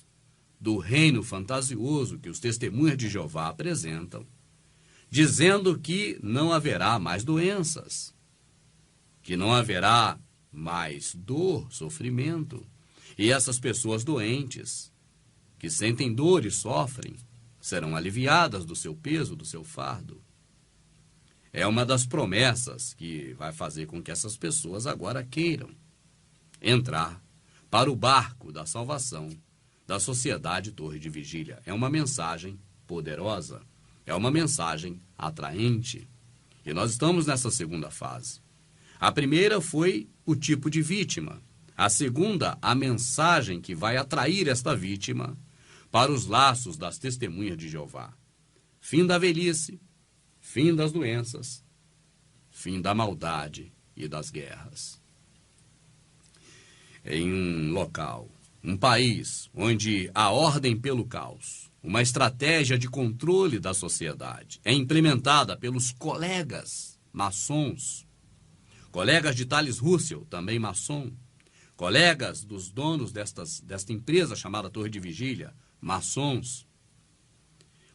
do reino fantasioso que os testemunhas de Jeová apresentam, dizendo que não haverá mais doenças, que não haverá mais dor, sofrimento, e essas pessoas doentes, que sentem dor e sofrem, serão aliviadas do seu peso, do seu fardo. É uma das promessas que vai fazer com que essas pessoas agora queiram entrar para o barco da salvação da Sociedade Torre de Vigília. É uma mensagem poderosa, é uma mensagem atraente. E nós estamos nessa segunda fase. A primeira foi o tipo de vítima. A segunda, a mensagem que vai atrair esta vítima para os laços das testemunhas de Jeová. Fim da velhice, fim das doenças, fim da maldade e das guerras. Em um local, um país onde a ordem pelo caos, uma estratégia de controle da sociedade, é implementada pelos colegas maçons, colegas de Tales Russell, também maçom, colegas dos donos desta empresa chamada Torre de Vigília, maçons,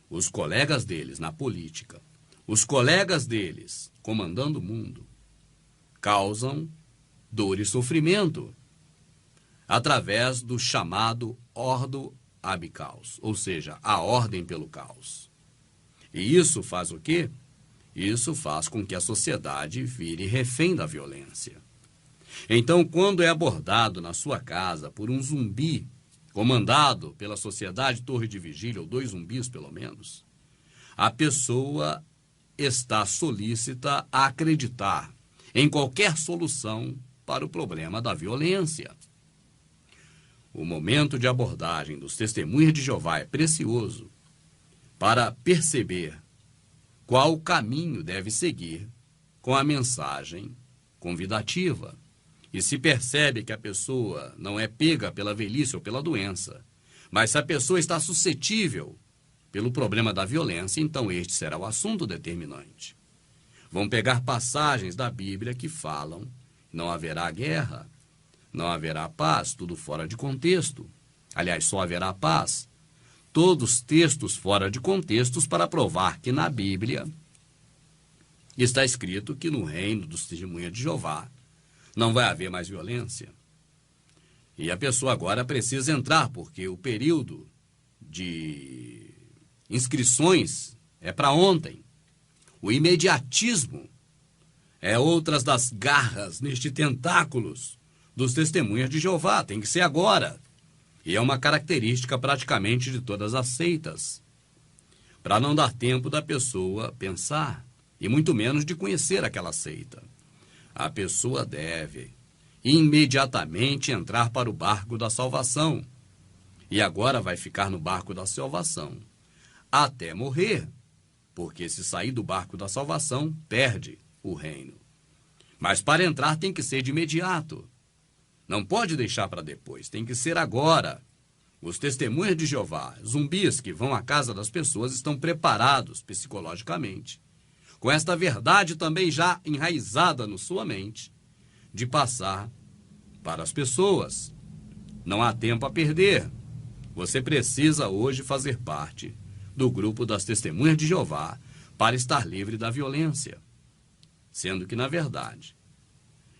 os colegas deles na política, os colegas deles comandando o mundo, causam dor e sofrimento através do chamado Ordo ab Caos, ou seja, a ordem pelo caos. E isso faz o quê? Isso faz com que a sociedade vire refém da violência. Então, quando é abordado na sua casa por um zumbi, comandado pela Sociedade Torre de Vigília, ou 2 zumbis pelo menos, a pessoa está solícita a acreditar em qualquer solução para o problema da violência. o momento de abordagem dos testemunhas de Jeová é precioso para perceber qual caminho deve seguir com a mensagem convidativa. E se percebe que a pessoa não é pega pela velhice ou pela doença, mas se a pessoa está suscetível pelo problema da violência, então este será o assunto determinante. Vão pegar passagens da Bíblia que falam: não haverá guerra, não haverá paz, tudo fora de contexto. Aliás, só haverá paz. Todos textos fora de contextos para provar que na Bíblia está escrito que no reino dos testemunhas de Jeová não vai haver mais violência. E a pessoa agora precisa entrar, porque o período de inscrições é para ontem. O imediatismo é outras das garras neste tentáculos dos testemunhas de Jeová. Tem que ser agora. E é uma característica praticamente de todas as seitas, para não dar tempo da pessoa pensar, e muito menos de conhecer aquela seita. A pessoa deve imediatamente entrar para o barco da salvação. E agora vai ficar no barco da salvação até morrer, porque se sair do barco da salvação, perde o reino. Mas para entrar tem que ser de imediato. Não pode deixar para depois, tem que ser agora. Os testemunhas de Jeová, zumbis que vão à casa das pessoas, estão preparados psicologicamente, com esta verdade também já enraizada na sua mente, de passar para as pessoas. Não há tempo a perder. Você precisa hoje fazer parte do grupo das testemunhas de Jeová para estar livre da violência. Sendo que, na verdade,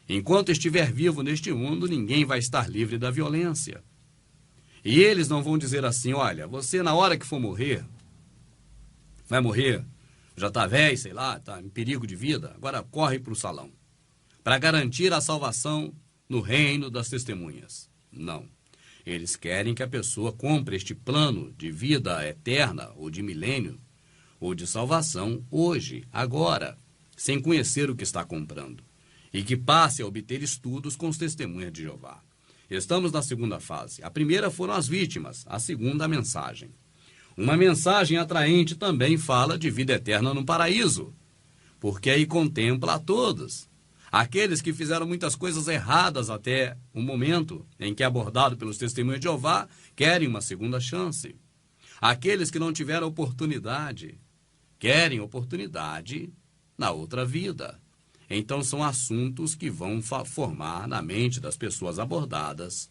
enquanto estiver vivo neste mundo, ninguém vai estar livre da violência. E eles não vão dizer assim: olha, você na hora que for morrer, vai morrer, já está velho, sei lá, está em perigo de vida, agora corre para o salão, para garantir a salvação no reino das testemunhas. Não. Eles querem que a pessoa compre este plano de vida eterna, ou de milênio, ou de salvação hoje, agora, sem conhecer o que está comprando, e que passe a obter estudos com os testemunhas de Jeová. Estamos na segunda fase. A primeira foram as vítimas, a segunda a mensagem. Uma mensagem atraente também fala de vida eterna no paraíso, porque aí contempla a todos. Aqueles que fizeram muitas coisas erradas até o momento em que é abordado pelos testemunhos de Jeová, querem uma segunda chance. Aqueles que não tiveram oportunidade, querem oportunidade na outra vida. Então são assuntos que vão formar na mente das pessoas abordadas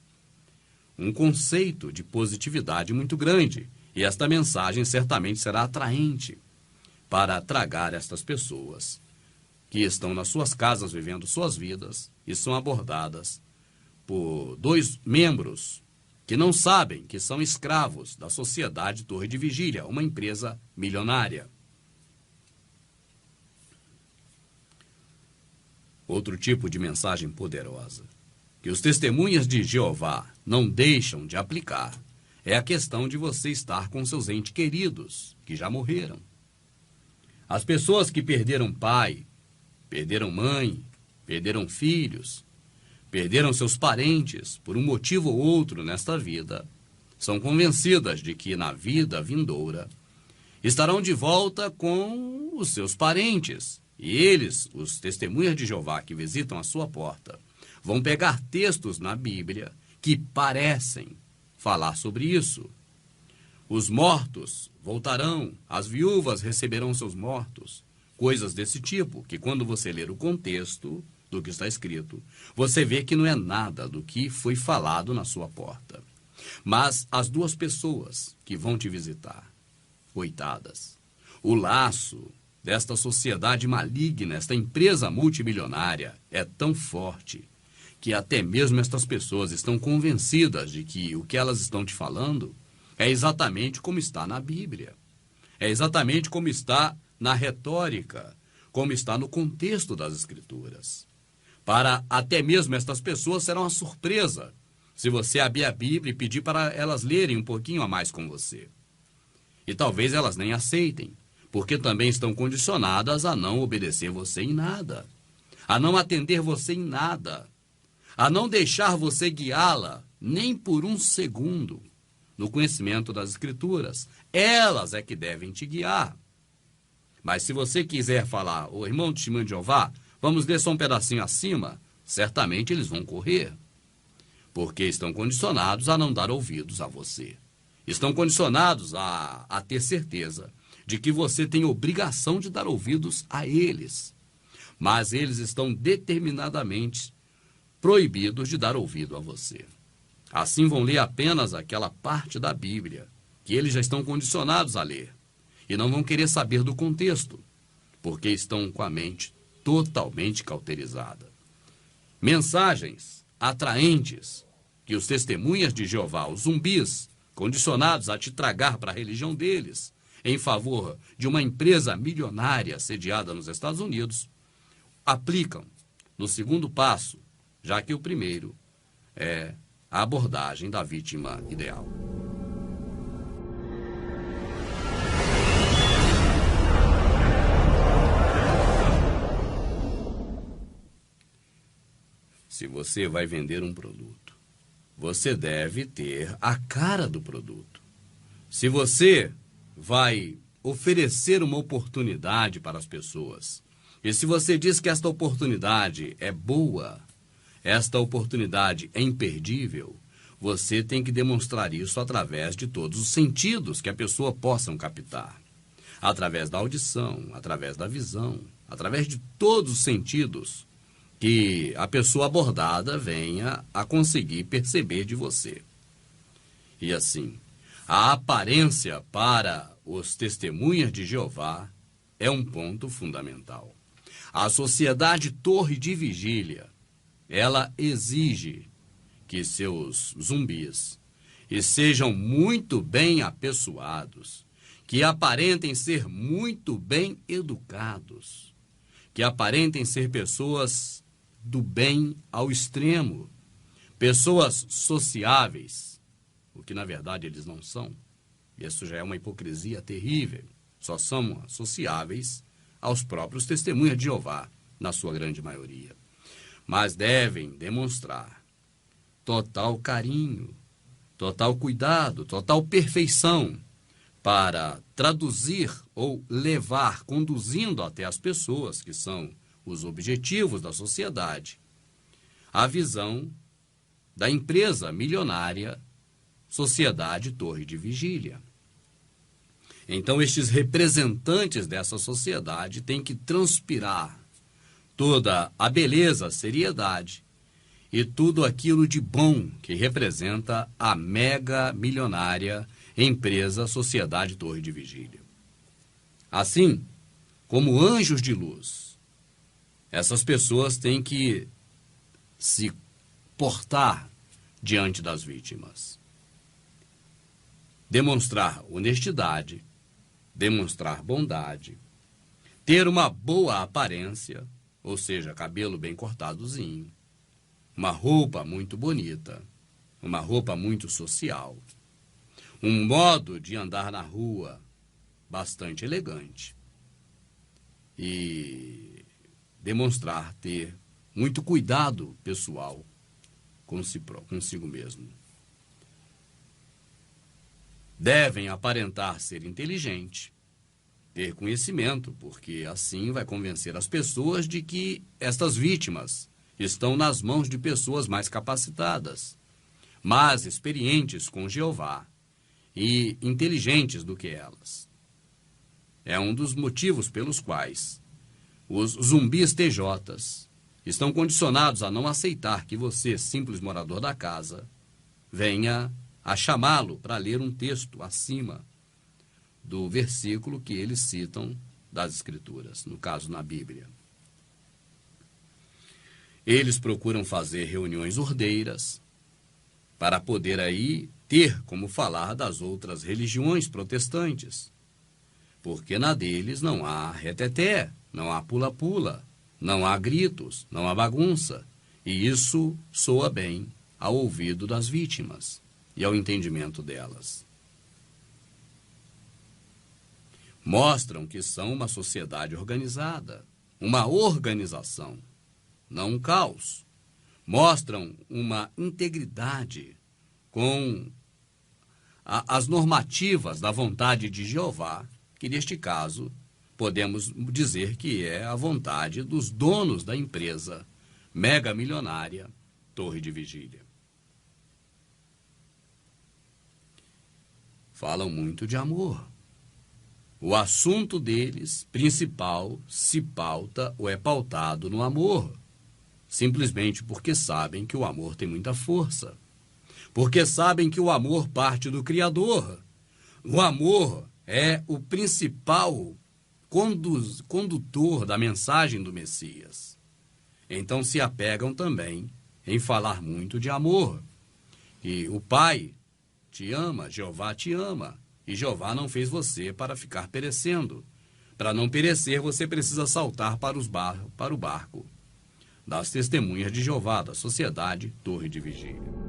um conceito de positividade muito grande. E esta mensagem certamente será atraente para tragar estas pessoas que estão nas suas casas vivendo suas vidas e são abordadas por dois membros que não sabem que são escravos da Sociedade Torre de Vigília, uma empresa milionária. Outro tipo de mensagem poderosa que os testemunhas de Jeová não deixam de aplicar é a questão de você estar com seus entes queridos, que já morreram. As pessoas que perderam pai, perderam mãe, perderam filhos, perderam seus parentes por um motivo ou outro nesta vida, são convencidas de que na vida vindoura estarão de volta com os seus parentes. E eles, os testemunhas de Jeová que visitam a sua porta, vão pegar textos na Bíblia que parecem falar sobre isso. Os mortos voltarão, as viúvas receberão seus mortos, coisas desse tipo, que quando você ler o contexto do que está escrito, você vê que não é nada do que foi falado na sua porta. Mas as duas pessoas que vão te visitar, coitadas, o laço desta sociedade maligna, esta empresa multimilionária, é tão forte que até mesmo estas pessoas estão convencidas de que o que elas estão te falando é exatamente como está na Bíblia. É exatamente como está na retórica, como está no contexto das Escrituras. Para até mesmo estas pessoas será uma surpresa se você abrir a Bíblia e pedir para elas lerem um pouquinho a mais com você. E talvez elas nem aceitem, porque também estão condicionadas a não obedecer você em nada, a não atender você em nada, a não deixar você guiá-la nem por um segundo, no conhecimento das Escrituras. Elas é que devem te guiar. Mas se você quiser falar, o irmão testemunho de Jeová, vamos ler só um pedacinho acima, certamente eles vão correr. Porque estão condicionados a não dar ouvidos a você. Estão condicionados a ter certeza de que você tem obrigação de dar ouvidos a eles. Mas eles estão determinadamente proibidos de dar ouvido a você. Assim vão ler apenas aquela parte da Bíblia que eles já estão condicionados a ler. E não vão querer saber do contexto, porque estão com a mente totalmente cauterizada. Mensagens atraentes que os testemunhas de Jeová, os zumbis, condicionados a te tragar para a religião deles, em favor de uma empresa milionária sediada nos Estados Unidos, aplicam no segundo passo, já que o primeiro é a abordagem da vítima ideal. Se você vai vender um produto, você deve ter a cara do produto. Se você vai oferecer uma oportunidade para as pessoas, e se você diz que esta oportunidade é boa, esta oportunidade é imperdível, você tem que demonstrar isso através de todos os sentidos que a pessoa possa captar. Através da audição, através da visão, através de todos os sentidos que a pessoa abordada venha a conseguir perceber de você. E assim, a aparência para os testemunhas de Jeová é um ponto fundamental. A sociedade Torre de Vigília, ela exige que seus zumbis sejam muito bem apessoados, que aparentem ser muito bem educados, que aparentem ser pessoas do bem ao extremo, pessoas sociáveis, o que na verdade eles não são. Isso já é uma hipocrisia terrível. Só são sociáveis aos próprios testemunhas de Jeová, na sua grande maioria. Mas devem demonstrar total carinho, total cuidado, total perfeição para traduzir ou levar, conduzindo até as pessoas, que são os objetivos da sociedade, a visão da empresa milionária Sociedade Torre de Vigília. Então, estes representantes dessa sociedade têm que transpirar toda a beleza, a seriedade e tudo aquilo de bom que representa a mega milionária empresa Sociedade Torre de Vigília. Assim, como anjos de luz, essas pessoas têm que se portar diante das vítimas. Demonstrar honestidade, demonstrar bondade, ter uma boa aparência, ou seja, cabelo bem cortadozinho, uma roupa muito bonita, uma roupa muito social, um modo de andar na rua bastante elegante e demonstrar ter muito cuidado pessoal consigo mesmo. Devem aparentar ser inteligente, ter conhecimento, porque assim vai convencer as pessoas de que estas vítimas estão nas mãos de pessoas mais capacitadas, mais experientes com Jeová e inteligentes do que elas. É um dos motivos pelos quais os zumbis TJs estão condicionados a não aceitar que você, simples morador da casa, venha a chamá-lo para ler um texto acima do versículo que eles citam das Escrituras, no caso na Bíblia. Eles procuram fazer reuniões ordeiras para poder aí ter como falar das outras religiões protestantes, porque na deles não há reteté, não há pula-pula, não há gritos, não há bagunça, e isso soa bem ao ouvido das vítimas e ao entendimento delas. Mostram que são uma sociedade organizada, uma organização, não um caos. Mostram uma integridade com as normativas da vontade de Jeová, que neste caso podemos dizer que é a vontade dos donos da empresa mega milionária Torre de Vigília. Falam muito de amor. O assunto deles, principal, se pauta ou é pautado no amor, simplesmente porque sabem que o amor tem muita força, porque sabem que o amor parte do Criador. O amor é o principal condutor da mensagem do Messias. Então se apegam também em falar muito de amor. E o Pai te ama, Jeová te ama. E Jeová não fez você para ficar perecendo. Para não perecer, você precisa saltar para o barco das testemunhas de Jeová, da Sociedade Torre de Vigília.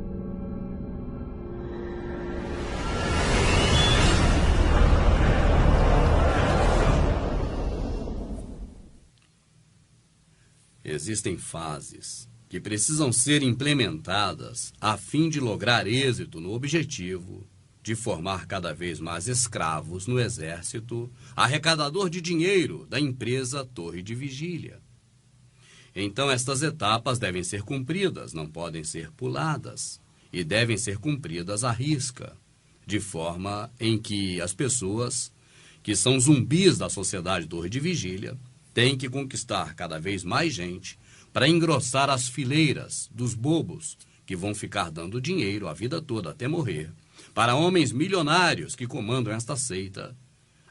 Existem fases que precisam ser implementadas a fim de lograr êxito no objetivo de formar cada vez mais escravos no exército arrecadador de dinheiro da empresa Torre de Vigília. Então, estas etapas devem ser cumpridas, não podem ser puladas, e devem ser cumpridas à risca, de forma em que as pessoas que são zumbis da Sociedade Torre de Vigília têm que conquistar cada vez mais gente para engrossar as fileiras dos bobos que vão ficar dando dinheiro a vida toda até morrer, para homens milionários que comandam esta seita,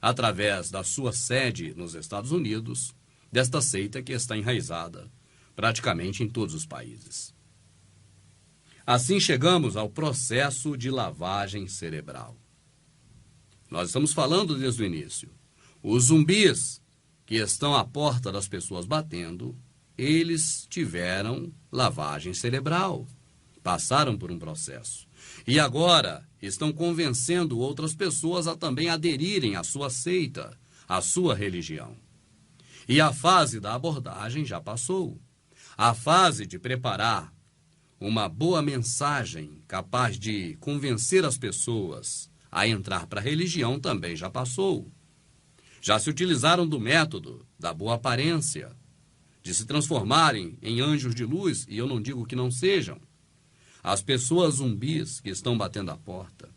através da sua sede nos Estados Unidos, desta seita que está enraizada praticamente em todos os países. Assim chegamos ao processo de lavagem cerebral. Nós estamos falando desde o início. Os zumbis que estão à porta das pessoas batendo, eles tiveram lavagem cerebral, passaram por um processo. E agora estão convencendo outras pessoas a também aderirem à sua seita, à sua religião. E a fase da abordagem já passou. A fase de preparar uma boa mensagem capaz de convencer as pessoas a entrar para a religião também já passou. Já se utilizaram do método da boa aparência, de se transformarem em anjos de luz, e eu não digo que não sejam. As pessoas zumbis que estão batendo a porta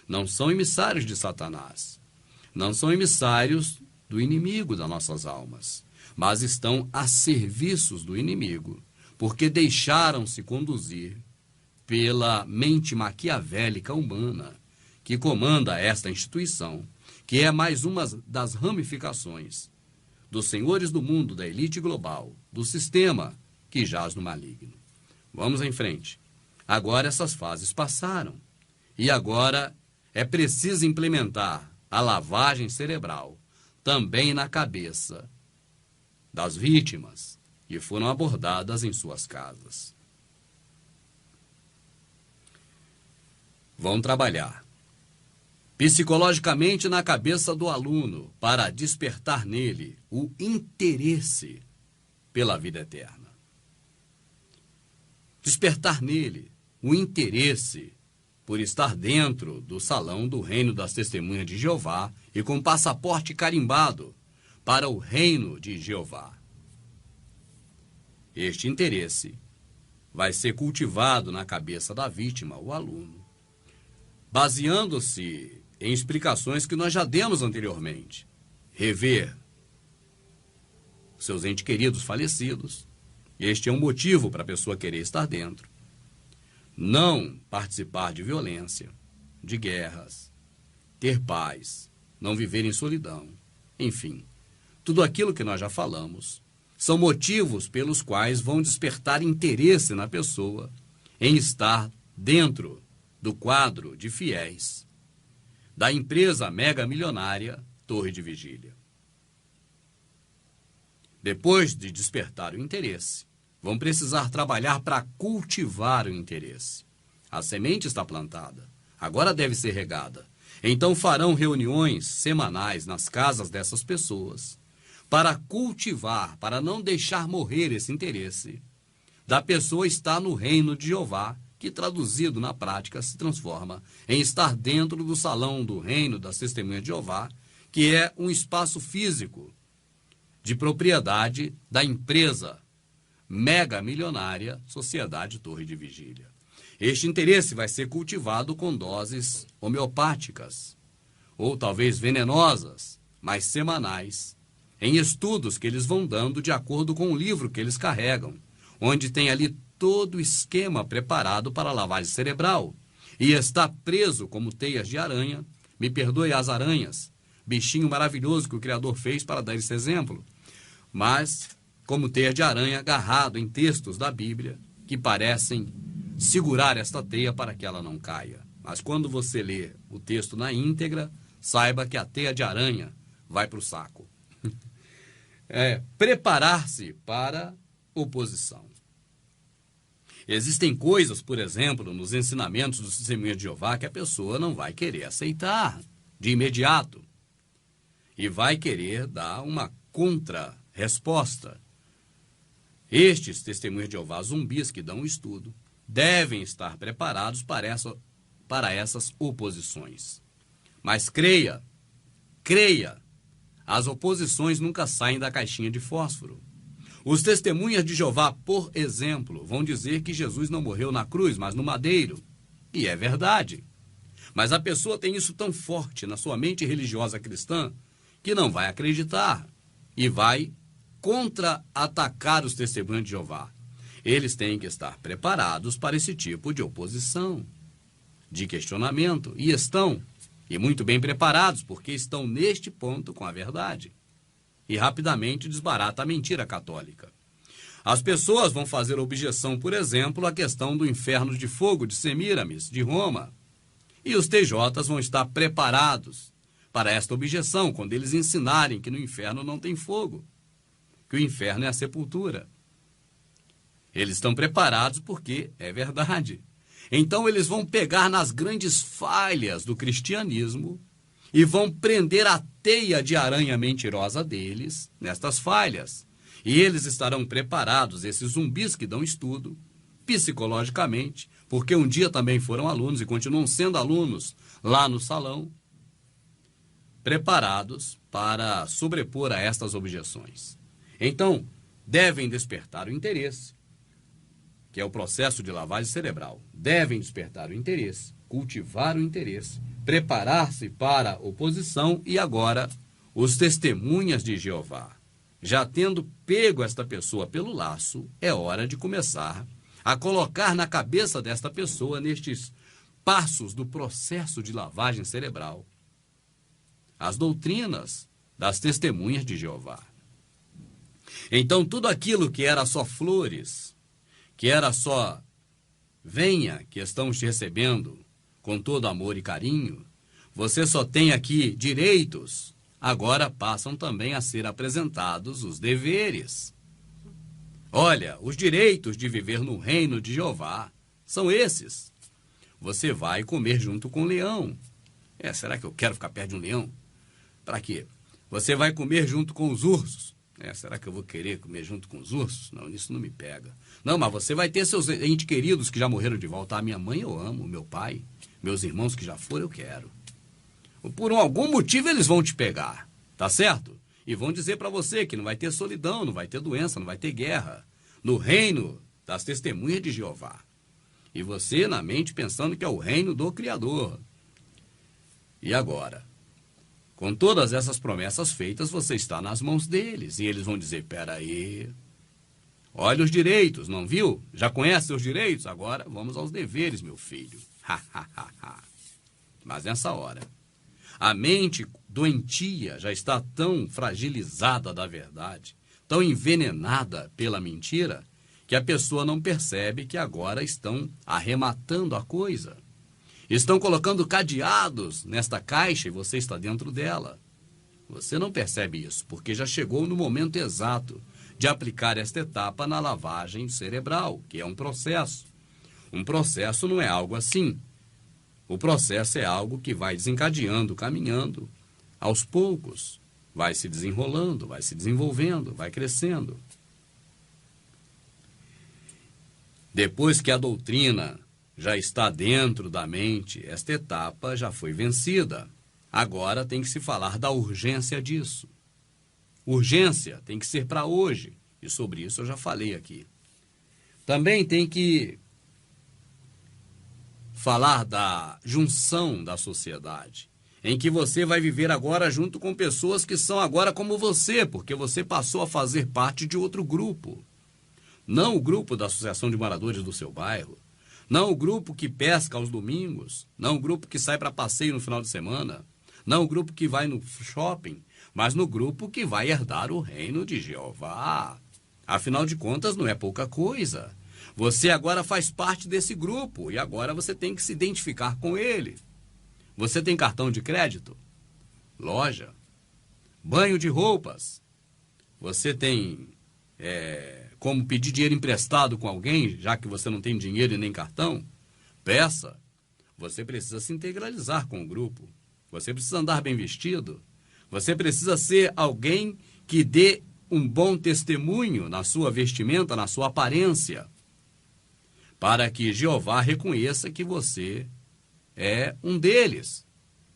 não são emissários de Satanás, não são emissários do inimigo das nossas almas, mas estão a serviços do inimigo, porque deixaram-se conduzir pela mente maquiavélica humana que comanda esta instituição, que é mais uma das ramificações dos senhores do mundo, da elite global, do sistema que jaz no maligno. Vamos em frente. Agora essas fases passaram. E agora é preciso implementar a lavagem cerebral também na cabeça das vítimas que foram abordadas em suas casas. Vão trabalhar psicologicamente na cabeça do aluno para despertar nele o interesse pela vida eterna. Despertar nele o interesse por estar dentro do salão do reino das testemunhas de Jeová e com passaporte carimbado para o reino de Jeová. Este interesse vai ser cultivado na cabeça da vítima, o aluno, baseando-se em explicações que nós já demos anteriormente. Rever seus entes queridos falecidos. Este é um motivo para a pessoa querer estar dentro. Não participar de violência, de guerras, ter paz, não viver em solidão. Enfim, tudo aquilo que nós já falamos são motivos pelos quais vão despertar interesse na pessoa em estar dentro do quadro de fiéis da empresa mega milionária Torre de Vigília. Depois de despertar o interesse, vão precisar trabalhar para cultivar o interesse. A semente está plantada, agora deve ser regada. Então farão reuniões semanais nas casas dessas pessoas para cultivar, para não deixar morrer esse interesse da pessoa estar no reino de Jeová que traduzido na prática se transforma em estar dentro do salão do reino das Testemunhas de Jeová, que é um espaço físico de propriedade da empresa mega milionária Sociedade Torre de Vigília. Este interesse vai ser cultivado com doses homeopáticas, ou talvez venenosas, mas semanais, em estudos que eles vão dando de acordo com o livro que eles carregam, onde tem ali todo o esquema preparado para a lavagem cerebral, e está preso como teias de aranha, me perdoe as aranhas, bichinho maravilhoso que o Criador fez para dar esse exemplo, mas como teia de aranha agarrado em textos da Bíblia que parecem segurar esta teia para que ela não caia. Mas quando você lê o texto na íntegra, saiba que a teia de aranha vai para o saco. Preparar-se para oposição. Existem coisas, por exemplo, nos ensinamentos dos Testemunhas de Jeová que a pessoa não vai querer aceitar de imediato e vai querer dar uma contra-resposta. Estes Testemunhas de Jeová zumbis que dão o estudo devem estar preparados para essas oposições. Mas creia, as oposições nunca saem da caixinha de fósforo. Os Testemunhas de Jeová, por exemplo, vão dizer que Jesus não morreu na cruz, mas no madeiro. E é verdade. Mas a pessoa tem isso tão forte na sua mente religiosa cristã que não vai acreditar e vai contra-atacar os Testemunhas de Jeová. Eles têm que estar preparados para esse tipo de oposição, de questionamento, e estão, e muito bem preparados, porque estão neste ponto com a verdade. E rapidamente desbarata a mentira católica. As pessoas vão fazer objeção, por exemplo, à questão do inferno de fogo de Semíramis, de Roma. E os TJs vão estar preparados para esta objeção, quando eles ensinarem que no inferno não tem fogo, que o inferno é a sepultura. Eles estão preparados porque é verdade. Então eles vão pegar nas grandes falhas do cristianismo e vão prender a teia de aranha mentirosa deles nestas falhas. E eles estarão preparados, esses zumbis que dão estudo, psicologicamente, porque um dia também foram alunos e continuam sendo alunos lá no salão, preparados para sobrepor a estas objeções. Então, devem despertar o interesse, que é o processo de lavagem cerebral. Devem despertar o interesse, cultivar o interesse, preparar-se para a oposição e agora os Testemunhas de Jeová. Já tendo pego esta pessoa pelo laço, é hora de começar a colocar na cabeça desta pessoa, nestes passos do processo de lavagem cerebral, as doutrinas das Testemunhas de Jeová. Então, tudo aquilo que era só flores, que era só venha, que estamos te recebendo com todo amor e carinho, você só tem aqui direitos, agora passam também a ser apresentados os deveres. Olha, os direitos de viver no reino de Jeová são esses. Você vai comer junto com o leão. Será que eu quero ficar perto de um leão? Para quê? Você vai comer junto com os ursos. Será que eu vou querer comer junto com os ursos? Não, isso não me pega. Não, mas você vai ter seus entes queridos que já morreram de volta. A minha mãe eu amo, meu pai, meus irmãos que já foram eu quero. Por algum motivo eles vão te pegar, tá certo? E vão dizer para você que não vai ter solidão, não vai ter doença, não vai ter guerra. No reino das Testemunhas de Jeová. E você na mente pensando que é o reino do Criador. E agora? Com todas essas promessas feitas, você está nas mãos deles. E eles vão dizer, peraí, olha os direitos, não viu? Já conhece seus direitos? Agora vamos aos deveres, meu filho. Mas nessa hora, a mente doentia já está tão fragilizada da verdade, tão envenenada pela mentira, que a pessoa não percebe que agora estão arrematando a coisa. Estão colocando cadeados nesta caixa e você está dentro dela. Você não percebe isso, porque já chegou no momento exato de aplicar esta etapa na lavagem cerebral, que é um processo. Um processo não é algo assim. O processo é algo que vai desencadeando, caminhando, aos poucos. Vai se desenrolando, vai se desenvolvendo, vai crescendo. Depois que a doutrina já está dentro da mente, esta etapa já foi vencida. Agora tem que se falar da urgência disso. Urgência tem que ser para hoje, e sobre isso eu já falei aqui. Também tem que falar da junção da sociedade, em que você vai viver agora junto com pessoas que são agora como você, porque você passou a fazer parte de outro grupo. Não o grupo da Associação de Moradores do seu bairro, não o grupo que pesca aos domingos, não o grupo que sai para passeio no final de semana, não o grupo que vai no shopping, mas no grupo que vai herdar o reino de Jeová. Afinal de contas, não é pouca coisa. Você agora faz parte desse grupo e agora você tem que se identificar com ele. Você tem cartão de crédito? Loja? Banho de roupas? Você tem como pedir dinheiro emprestado com alguém, já que você não tem dinheiro e nem cartão? Peça. Você precisa se integralizar com o grupo. Você precisa andar bem vestido. Você precisa ser alguém que dê um bom testemunho na sua vestimenta, na sua aparência, para que Jeová reconheça que você é um deles.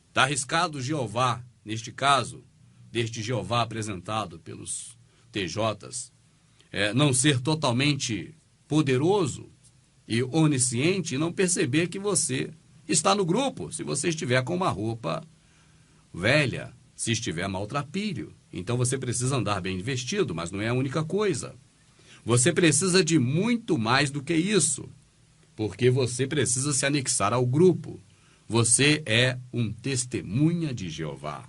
Está arriscado Jeová, neste caso, deste Jeová apresentado pelos TJs, não ser totalmente poderoso e onisciente e não perceber que você está no grupo, se você estiver com uma roupa velha, se estiver maltrapilho. Então você precisa andar bem vestido, mas não é a única coisa. Você precisa de muito mais do que isso, porque você precisa se anexar ao grupo. Você é um testemunha de Jeová.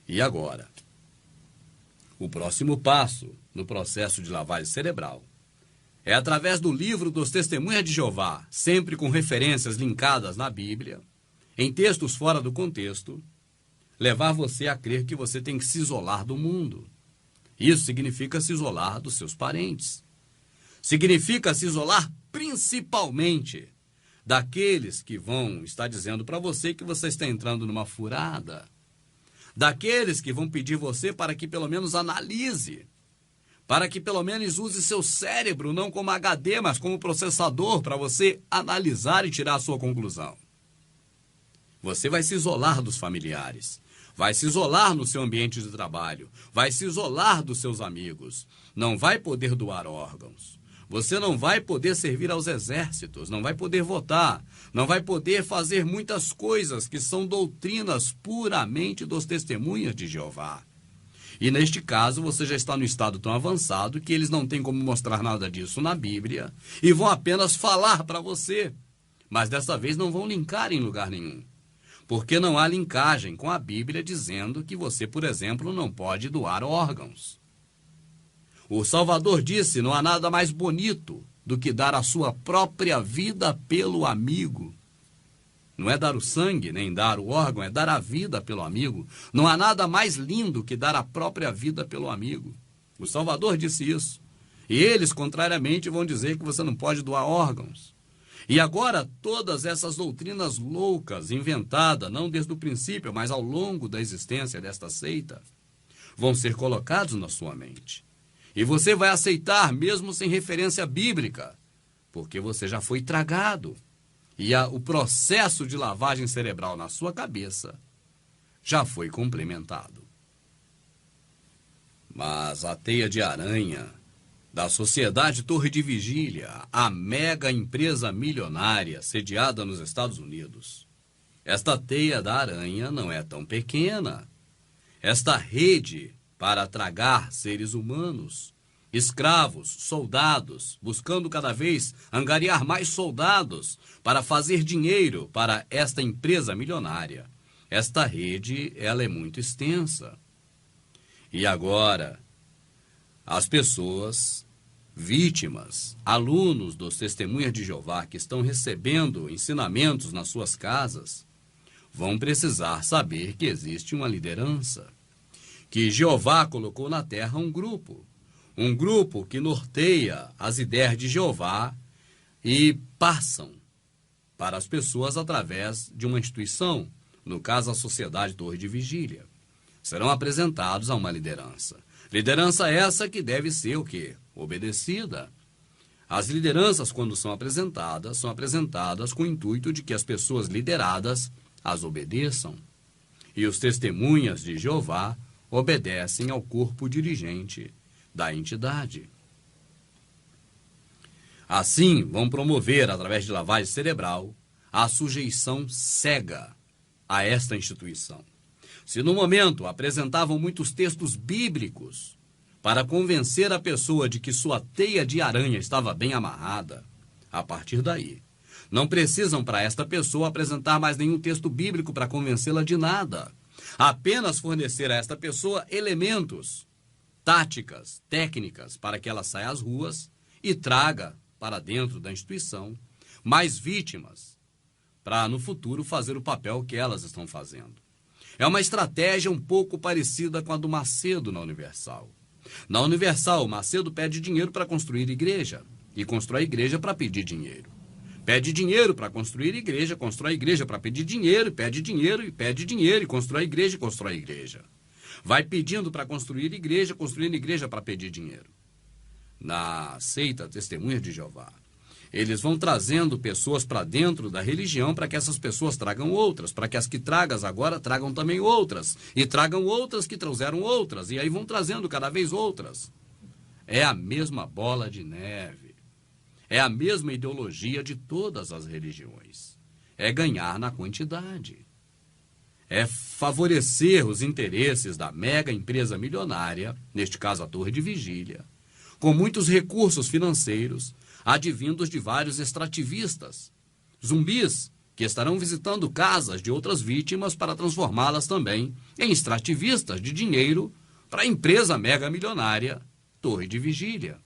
E agora, o próximo passo no processo de lavagem cerebral é através do livro dos Testemunhas de Jeová, sempre com referências linkadas na Bíblia, em textos fora do contexto, levar você a crer que você tem que se isolar do mundo. Isso significa se isolar dos seus parentes. Significa se isolar principalmente daqueles que vão estar dizendo para você que você está entrando numa furada. Daqueles que vão pedir você para que pelo menos analise, para que pelo menos use seu cérebro, não como HD, mas como processador, para você analisar e tirar a sua conclusão. Você vai se isolar dos familiares, vai se isolar no seu ambiente de trabalho, vai se isolar dos seus amigos, não vai poder doar órgãos, você não vai poder servir aos exércitos, não vai poder votar, não vai poder fazer muitas coisas que são doutrinas puramente dos testemunhas de Jeová. E neste caso você já está no estado tão avançado que eles não têm como mostrar nada disso na Bíblia e vão apenas falar para você, mas dessa vez não vão linkar em lugar nenhum. Porque não há linkagem com a Bíblia dizendo que você, por exemplo, não pode doar órgãos. O Salvador disse, não há nada mais bonito do que dar a sua própria vida pelo amigo. Não é dar o sangue, nem dar o órgão, é dar a vida pelo amigo. Não há nada mais lindo que dar a própria vida pelo amigo. O Salvador disse isso. E eles, contrariamente, vão dizer que você não pode doar órgãos. E agora, todas essas doutrinas loucas, inventadas, não desde o princípio, mas ao longo da existência desta seita, vão ser colocados na sua mente. E você vai aceitar, mesmo sem referência bíblica, porque você já foi tragado. E o processo de lavagem cerebral na sua cabeça já foi complementado. Mas a teia de aranha da Sociedade Torre de Vigília, a mega empresa milionária sediada nos Estados Unidos. Esta teia da aranha não é tão pequena. Esta rede para tragar seres humanos, escravos, soldados, buscando cada vez angariar mais soldados para fazer dinheiro para esta empresa milionária. Esta rede, ela é muito extensa. E agora, as pessoas vítimas, alunos dos Testemunhas de Jeová que estão recebendo ensinamentos nas suas casas, vão precisar saber que existe uma liderança, que Jeová colocou na terra um grupo que norteia as ideias de Jeová e passam para as pessoas através de uma instituição, no caso a Sociedade Torre de Vigília. Serão apresentados a uma liderança. Liderança essa que deve ser o quê? Obedecida. As lideranças, quando são apresentadas com o intuito de que as pessoas lideradas as obedeçam. E os testemunhas de Jeová obedecem ao corpo dirigente da entidade. Assim, vão promover, através de lavagem cerebral, a sujeição cega a esta instituição. Se no momento apresentavam muitos textos bíblicos para convencer a pessoa de que sua teia de aranha estava bem amarrada, a partir daí, não precisam para esta pessoa apresentar mais nenhum texto bíblico para convencê-la de nada. Apenas fornecer a esta pessoa elementos, táticas, técnicas para que ela saia às ruas e traga para dentro da instituição mais vítimas para no futuro fazer o papel que elas estão fazendo. É uma estratégia um pouco parecida com a do Macedo na Universal. Na Universal, o Macedo pede dinheiro para construir igreja e constrói igreja para pedir dinheiro. Pede dinheiro para construir igreja, constrói igreja para pedir dinheiro, pede dinheiro e pede dinheiro e constrói igreja e constrói igreja. Vai pedindo para construir igreja, construindo igreja para pedir dinheiro. Na seita Testemunhas de Jeová, eles vão trazendo pessoas para dentro da religião para que essas pessoas tragam outras, para que as que tragas agora tragam também outras, e tragam outras que trouxeram outras, e aí vão trazendo cada vez outras. É a mesma bola de neve. É a mesma ideologia de todas as religiões. É ganhar na quantidade. É favorecer os interesses da mega empresa milionária, neste caso a Torre de Vigília, com muitos recursos financeiros advindos de vários extrativistas, zumbis que estarão visitando casas de outras vítimas para transformá-las também em extrativistas de dinheiro para a empresa mega milionária Torre de Vigília.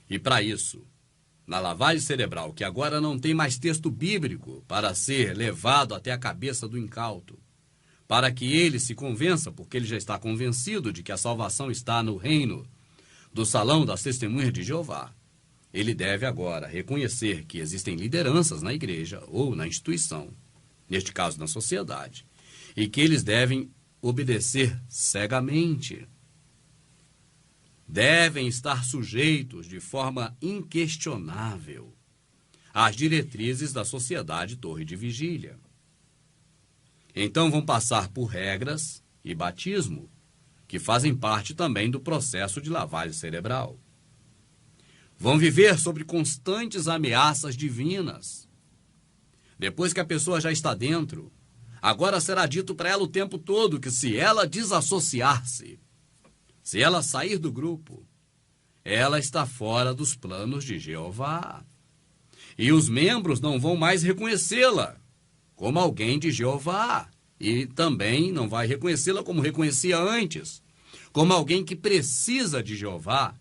E para isso, na lavagem cerebral, que agora não tem mais texto bíblico para ser levado até a cabeça do incauto, para que ele se convença, porque ele já está convencido de que a salvação está no reino do salão das testemunhas de Jeová, ele deve agora reconhecer que existem lideranças na igreja ou na instituição, neste caso na sociedade, e que eles devem obedecer cegamente. Devem estar sujeitos de forma inquestionável às diretrizes da sociedade Torre de Vigília. Então vão passar por regras e batismo, que fazem parte também do processo de lavagem cerebral. Vão viver sob constantes ameaças divinas. Depois que a pessoa já está dentro, agora será dito para ela o tempo todo que se ela desassociar-se, se ela sair do grupo, ela está fora dos planos de Jeová. E os membros não vão mais reconhecê-la como alguém de Jeová. E também não vai reconhecê-la como reconhecia antes, como alguém que precisa de Jeová.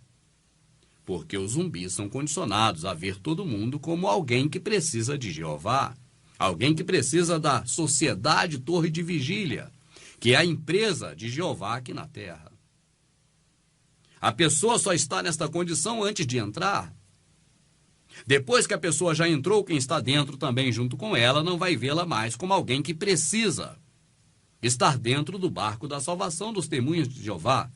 Porque os zumbis são condicionados a ver todo mundo como alguém que precisa de Jeová. Alguém que precisa da sociedade Torre de Vigília, que é a empresa de Jeová aqui na Terra. A pessoa só está nesta condição antes de entrar. Depois que a pessoa já entrou, quem está dentro também junto com ela não vai vê-la mais como alguém que precisa estar dentro do barco da salvação dos testemunhos de Jeová.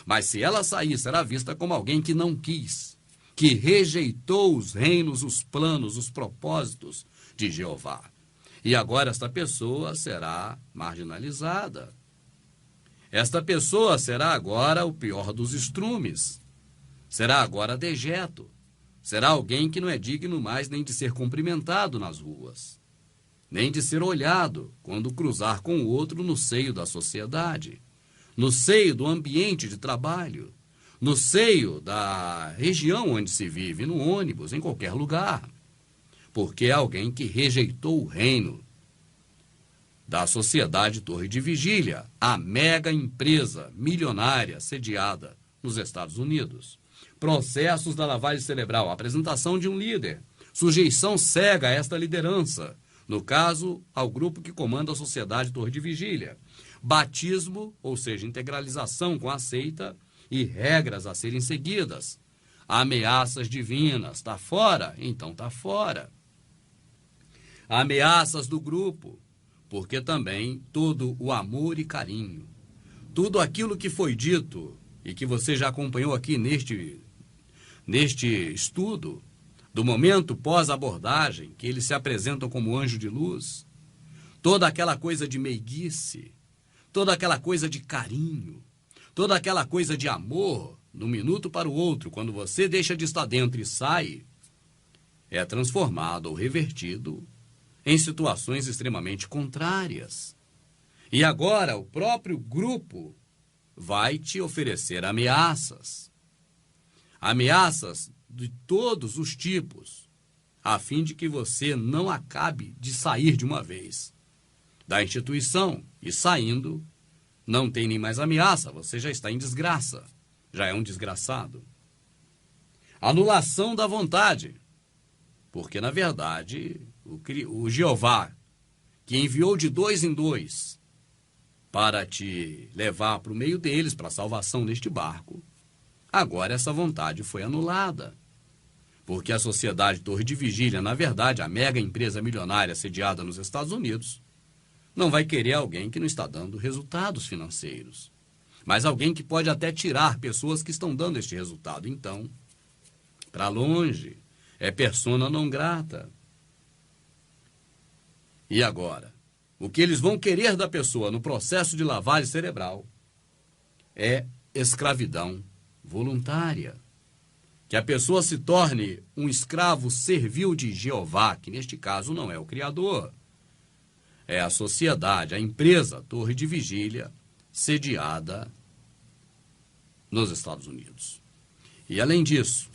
Mas se ela sair, será vista como alguém que não quis, que rejeitou os reinos, os planos, os propósitos de Jeová. E agora esta pessoa será marginalizada. Esta pessoa será agora o pior dos estrumes. Será agora dejeto. Será alguém que não é digno mais nem de ser cumprimentado nas ruas, nem de ser olhado quando cruzar com o outro no seio da sociedade, no seio do ambiente de trabalho, no seio da região onde se vive, no ônibus, em qualquer lugar. Porque é alguém que rejeitou o reino da sociedade Torre de Vigília, a mega empresa milionária sediada nos Estados Unidos. Processos da lavagem cerebral, apresentação de um líder, sujeição cega a esta liderança, no caso, ao grupo que comanda a sociedade Torre de Vigília. Batismo, ou seja, integralização com a seita e regras a serem seguidas. Ameaças divinas, está fora? Então está fora. Ameaças do grupo, porque também todo o amor e carinho, tudo aquilo que foi dito e que você já acompanhou aqui neste estudo, do momento pós-abordagem, que eles se apresentam como anjo de luz, toda aquela coisa de meiguice, toda aquela coisa de carinho, toda aquela coisa de amor, de um minuto para o outro, quando você deixa de estar dentro e sai, é transformado ou revertido em situações extremamente contrárias. E agora o próprio grupo vai te oferecer ameaças. Ameaças de todos os tipos, a fim de que você não acabe de sair de uma vez da instituição. E saindo, não tem nem mais ameaça, você já está em desgraça, já é um desgraçado. Anulação da vontade, porque, na verdade, o Jeová, que enviou de 2 em 2 para te levar para o meio deles, para a salvação deste barco, agora essa vontade foi anulada. Porque a sociedade Torre de Vigília, na verdade, a mega empresa milionária sediada nos Estados Unidos, não vai querer alguém que não está dando resultados financeiros, mas alguém que pode até tirar pessoas que estão dando este resultado. Então, para longe, é persona não grata. E agora? O que eles vão querer da pessoa no processo de lavagem cerebral é escravidão voluntária. Que a pessoa se torne um escravo servil de Jeová, que neste caso não é o Criador. É a sociedade, a empresa Torre de Vigília, sediada nos Estados Unidos. E além disso,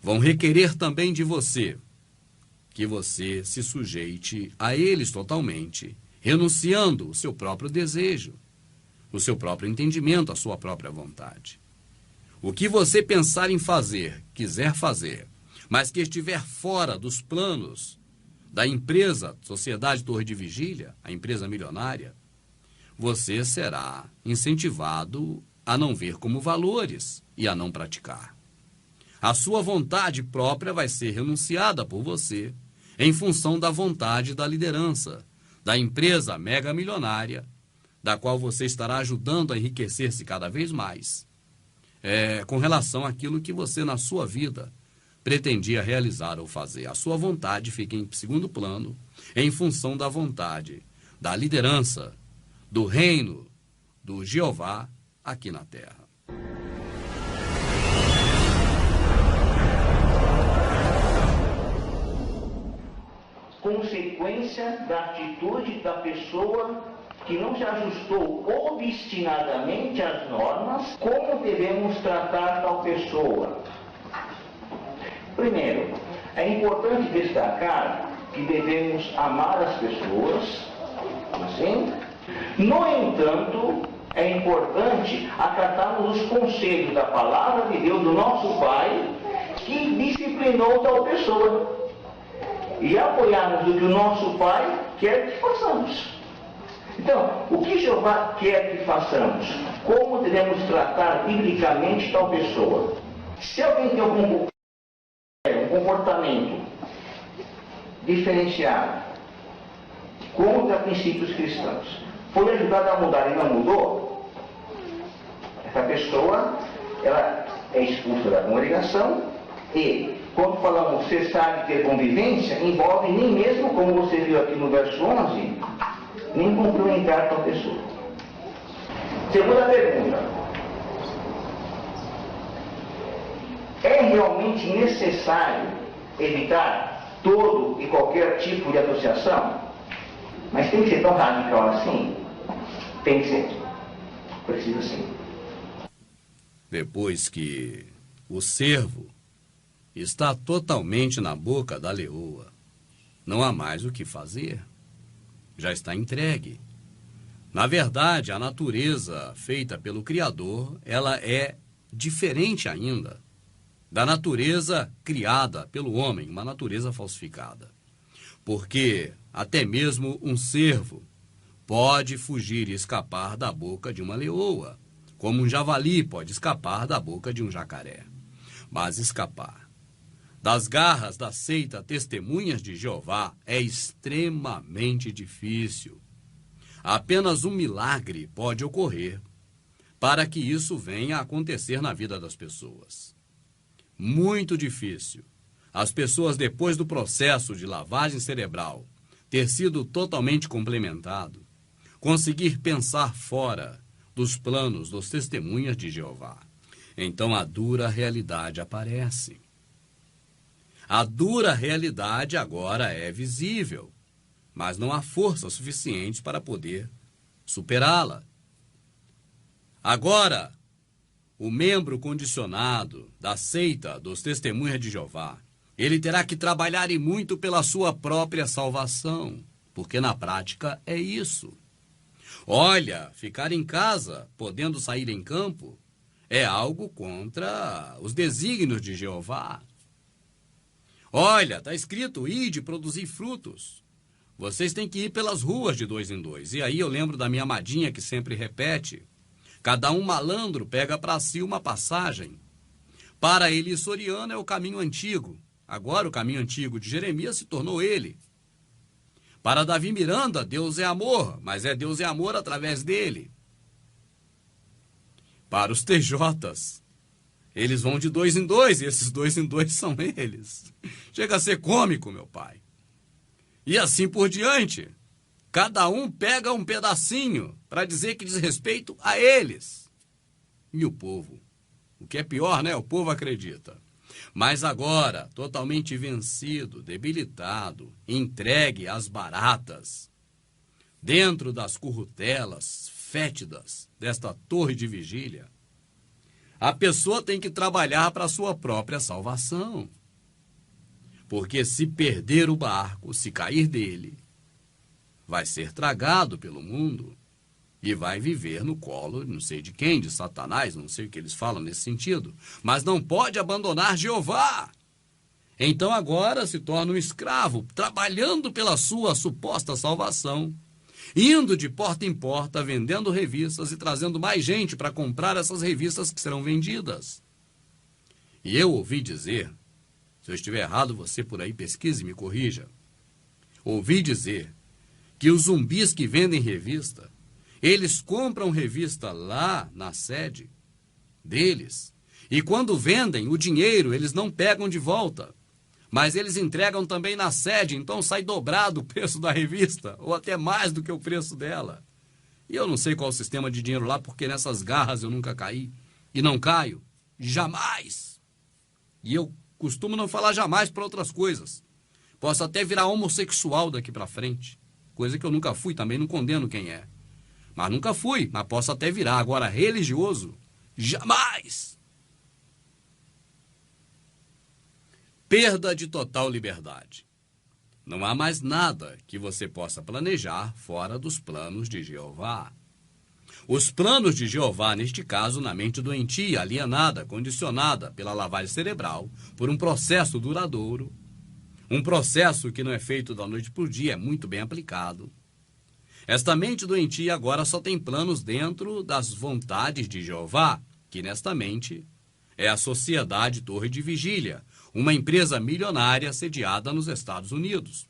vão requerer também de você que você se sujeite a eles totalmente, renunciando o seu próprio desejo, o seu próprio entendimento, a sua própria vontade. O que você pensar em fazer, quiser fazer, mas que estiver fora dos planos da empresa Sociedade Torre de Vigília, a empresa milionária, você será incentivado a não ver como valores e a não praticar. A sua vontade própria vai ser renunciada por você em função da vontade da liderança, da empresa mega milionária, da qual você estará ajudando a enriquecer-se cada vez mais, com relação àquilo que você na sua vida pretendia realizar ou fazer. A sua vontade fica em segundo plano, em função da vontade da liderança, do reino do Jeová aqui na terra. Consequência da atitude da pessoa que não se ajustou obstinadamente às normas, como devemos tratar tal pessoa? Primeiro, é importante destacar que devemos amar as pessoas, assim. No entanto, é importante acatarmos os conselhos da palavra de Deus, do nosso Pai, que disciplinou tal pessoa, e apoiarmos o que o nosso Pai quer que façamos. Então, o que Jeová quer que façamos? Como devemos tratar biblicamente tal pessoa? Se alguém tem um comportamento diferenciado contra princípios cristãos, foi ajudado a mudar e não mudou, essa pessoa ela é expulsa da congregação. E quando falamos cessar de ter convivência, envolve nem mesmo, como você viu aqui no verso 11, nem cumprimentar tal pessoa. Segunda pergunta: é realmente necessário evitar todo e qualquer tipo de associação? Mas tem que ser tão radical assim? Tem que ser. Precisa sim. Depois que o cervo está totalmente na boca da leoa, não há mais o que fazer. Já está entregue. Na verdade, a natureza feita pelo Criador, ela é diferente ainda da natureza criada pelo homem, uma natureza falsificada. Porque até mesmo um cervo pode fugir e escapar da boca de uma leoa, como um javali pode escapar da boca de um jacaré. Mas escapar das garras da seita Testemunhas de Jeová é extremamente difícil. Apenas um milagre pode ocorrer para que isso venha a acontecer na vida das pessoas. muito difícil as pessoas, depois do processo de lavagem cerebral ter sido totalmente complementado, conseguir pensar fora dos planos dos testemunhas de Jeová. Então a dura realidade aparece. A dura realidade agora é visível, mas não há força suficiente para poder superá-la. Agora, o membro condicionado da seita dos testemunhas de Jeová, ele terá que trabalhar e muito pela sua própria salvação, porque na prática é isso. Olha, ficar em casa, podendo sair em campo, é algo contra os desígnios de Jeová. Olha, está escrito, ide produzir frutos. Vocês têm que ir pelas ruas de 2 em 2. E aí eu lembro da minha amadinha que sempre repete, cada um malandro pega para si uma passagem. Para Eli Soriano é o caminho antigo. Agora o caminho antigo de Jeremias se tornou ele. Para Davi Miranda, Deus é amor, mas Deus é amor através dele. Para os TJs, eles vão de 2 em 2, e esses 2 em 2 são eles. Chega a ser cômico, meu pai. E assim por diante. Cada um pega um pedacinho para dizer que diz respeito a eles. E o povo? O que é pior, né? O povo acredita. Mas agora, totalmente vencido, debilitado, entregue às baratas, dentro das currutelas fétidas desta torre de vigília, a pessoa tem que trabalhar para a sua própria salvação. Porque se perder o barco, se cair dele, vai ser tragado pelo mundo e vai viver no colo, não sei de quem, de Satanás, não sei o que eles falam nesse sentido, mas não pode abandonar Jeová. Então agora se torna um escravo, trabalhando pela sua suposta salvação, indo de porta em porta, vendendo revistas e trazendo mais gente para comprar essas revistas que serão vendidas. E eu ouvi dizer, se eu estiver errado, você por aí pesquise e me corrija, ouvi dizer que os zumbis que vendem revista, eles compram revista lá na sede deles. E quando vendem, o dinheiro eles não pegam de volta. Mas eles entregam também na sede, então sai dobrado o preço da revista, ou até mais do que o preço dela. E eu não sei qual é o sistema de dinheiro lá, porque nessas garras eu nunca caí. E não caio. Jamais. E eu costumo não falar jamais para outras coisas. Posso até virar homossexual daqui para frente. Coisa que eu nunca fui, também não condeno quem é. Mas nunca fui, mas posso até virar. Agora, religioso, jamais! Perda de total liberdade. Não há mais nada que você possa planejar fora dos planos de Jeová. Os planos de Jeová, neste caso, na mente doentia, alienada, condicionada pela lavagem cerebral, por um processo duradouro, um processo que não é feito da noite para o dia, é muito bem aplicado. Esta mente doentia agora só tem planos dentro das vontades de Jeová, que nesta mente é a Sociedade Torre de Vigília, uma empresa milionária sediada nos Estados Unidos.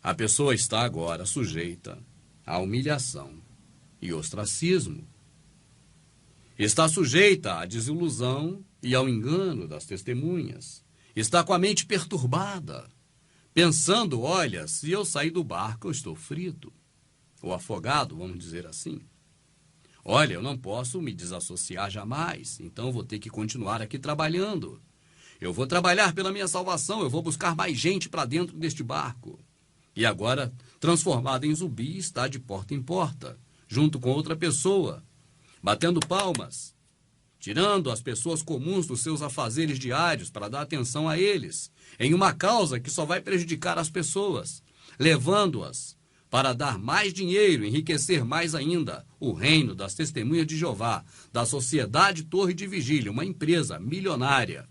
A pessoa está agora sujeita à humilhação e ostracismo. Está sujeita à desilusão e ao engano das testemunhas. Está com a mente perturbada, pensando, olha, se eu sair do barco eu estou frito, ou afogado, vamos dizer assim. Olha, eu não posso me desassociar jamais, então vou ter que continuar aqui trabalhando. Eu vou trabalhar pela minha salvação, eu vou buscar mais gente para dentro deste barco. E agora, transformado em zumbi, está de porta em porta, junto com outra pessoa, batendo palmas, tirando as pessoas comuns dos seus afazeres diários para dar atenção a eles, em uma causa que só vai prejudicar as pessoas, levando-as para dar mais dinheiro, enriquecer mais ainda o reino das testemunhas de Jeová, da Sociedade Torre de Vigília, uma empresa milionária.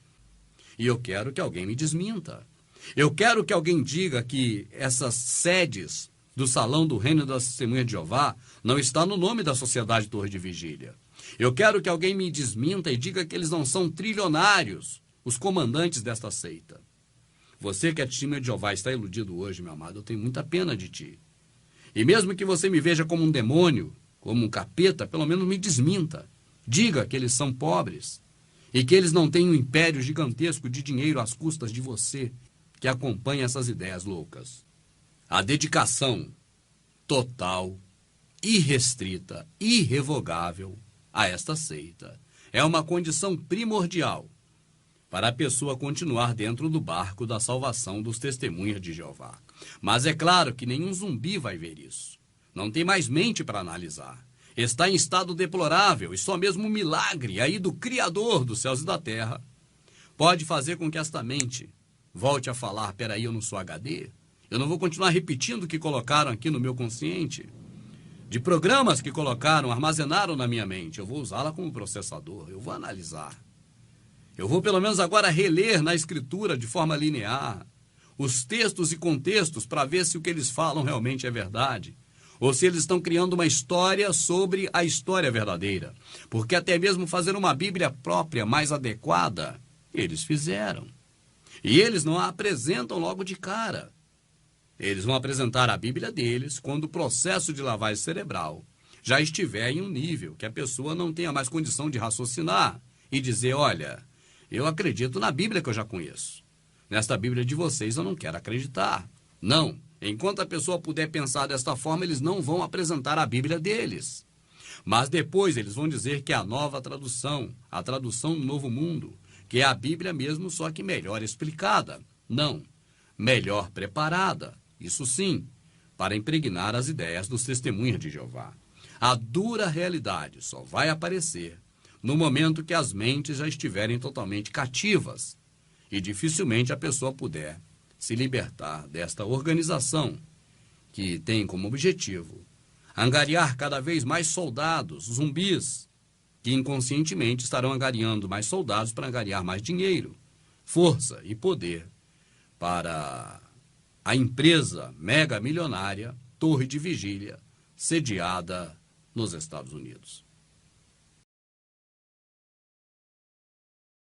E eu quero que alguém me desminta. Eu quero que alguém diga que essas sedes do Salão do Reino das Testemunhas de Jeová não está no nome da Sociedade Torre de Vigília. Eu quero que alguém me desminta e diga que eles não são trilionários, os comandantes desta seita. Você que é testemunha de Jeová está iludido hoje, meu amado, eu tenho muita pena de ti. E mesmo que você me veja como um demônio, como um capeta, pelo menos me desminta. Diga que eles são pobres e que eles não têm um império gigantesco de dinheiro às custas de você que acompanha essas ideias loucas. A dedicação total, irrestrita, irrevogável a esta seita é uma condição primordial para a pessoa continuar dentro do barco da salvação dos testemunhas de Jeová. Mas é claro que nenhum zumbi vai ver isso. Não tem mais mente para analisar. Está em estado deplorável e só mesmo um milagre aí do Criador dos céus e da terra pode fazer com que esta mente volte a falar: peraí, eu não sou HD? Eu não vou continuar repetindo o que colocaram aqui no meu consciente? De programas que colocaram, armazenaram na minha mente. Eu vou usá-la como processador, eu vou analisar. Eu vou pelo menos agora reler na escritura de forma linear os textos e contextos para ver se o que eles falam realmente é verdade. Ou se eles estão criando uma história sobre a história verdadeira. Porque até mesmo fazer uma Bíblia própria mais adequada, eles fizeram. E eles não a apresentam logo de cara. Eles vão apresentar a Bíblia deles quando o processo de lavagem cerebral já estiver em um nível que a pessoa não tenha mais condição de raciocinar e dizer: olha, eu acredito na Bíblia que eu já conheço. Nesta Bíblia de vocês eu não quero acreditar. Não. Enquanto a pessoa puder pensar desta forma, eles não vão apresentar a Bíblia deles. Mas depois eles vão dizer que é a nova tradução, a tradução do Novo Mundo, que é a Bíblia mesmo, só que melhor explicada. Não, melhor preparada. Isso sim, para impregnar as ideias dos testemunhas de Jeová. A dura realidade só vai aparecer no momento que as mentes já estiverem totalmente cativas e dificilmente a pessoa puder se libertar desta organização que tem como objetivo angariar cada vez mais soldados, zumbis, que inconscientemente estarão angariando mais soldados para angariar mais dinheiro, força e poder para a empresa mega milionária Torre de Vigília, sediada nos Estados Unidos.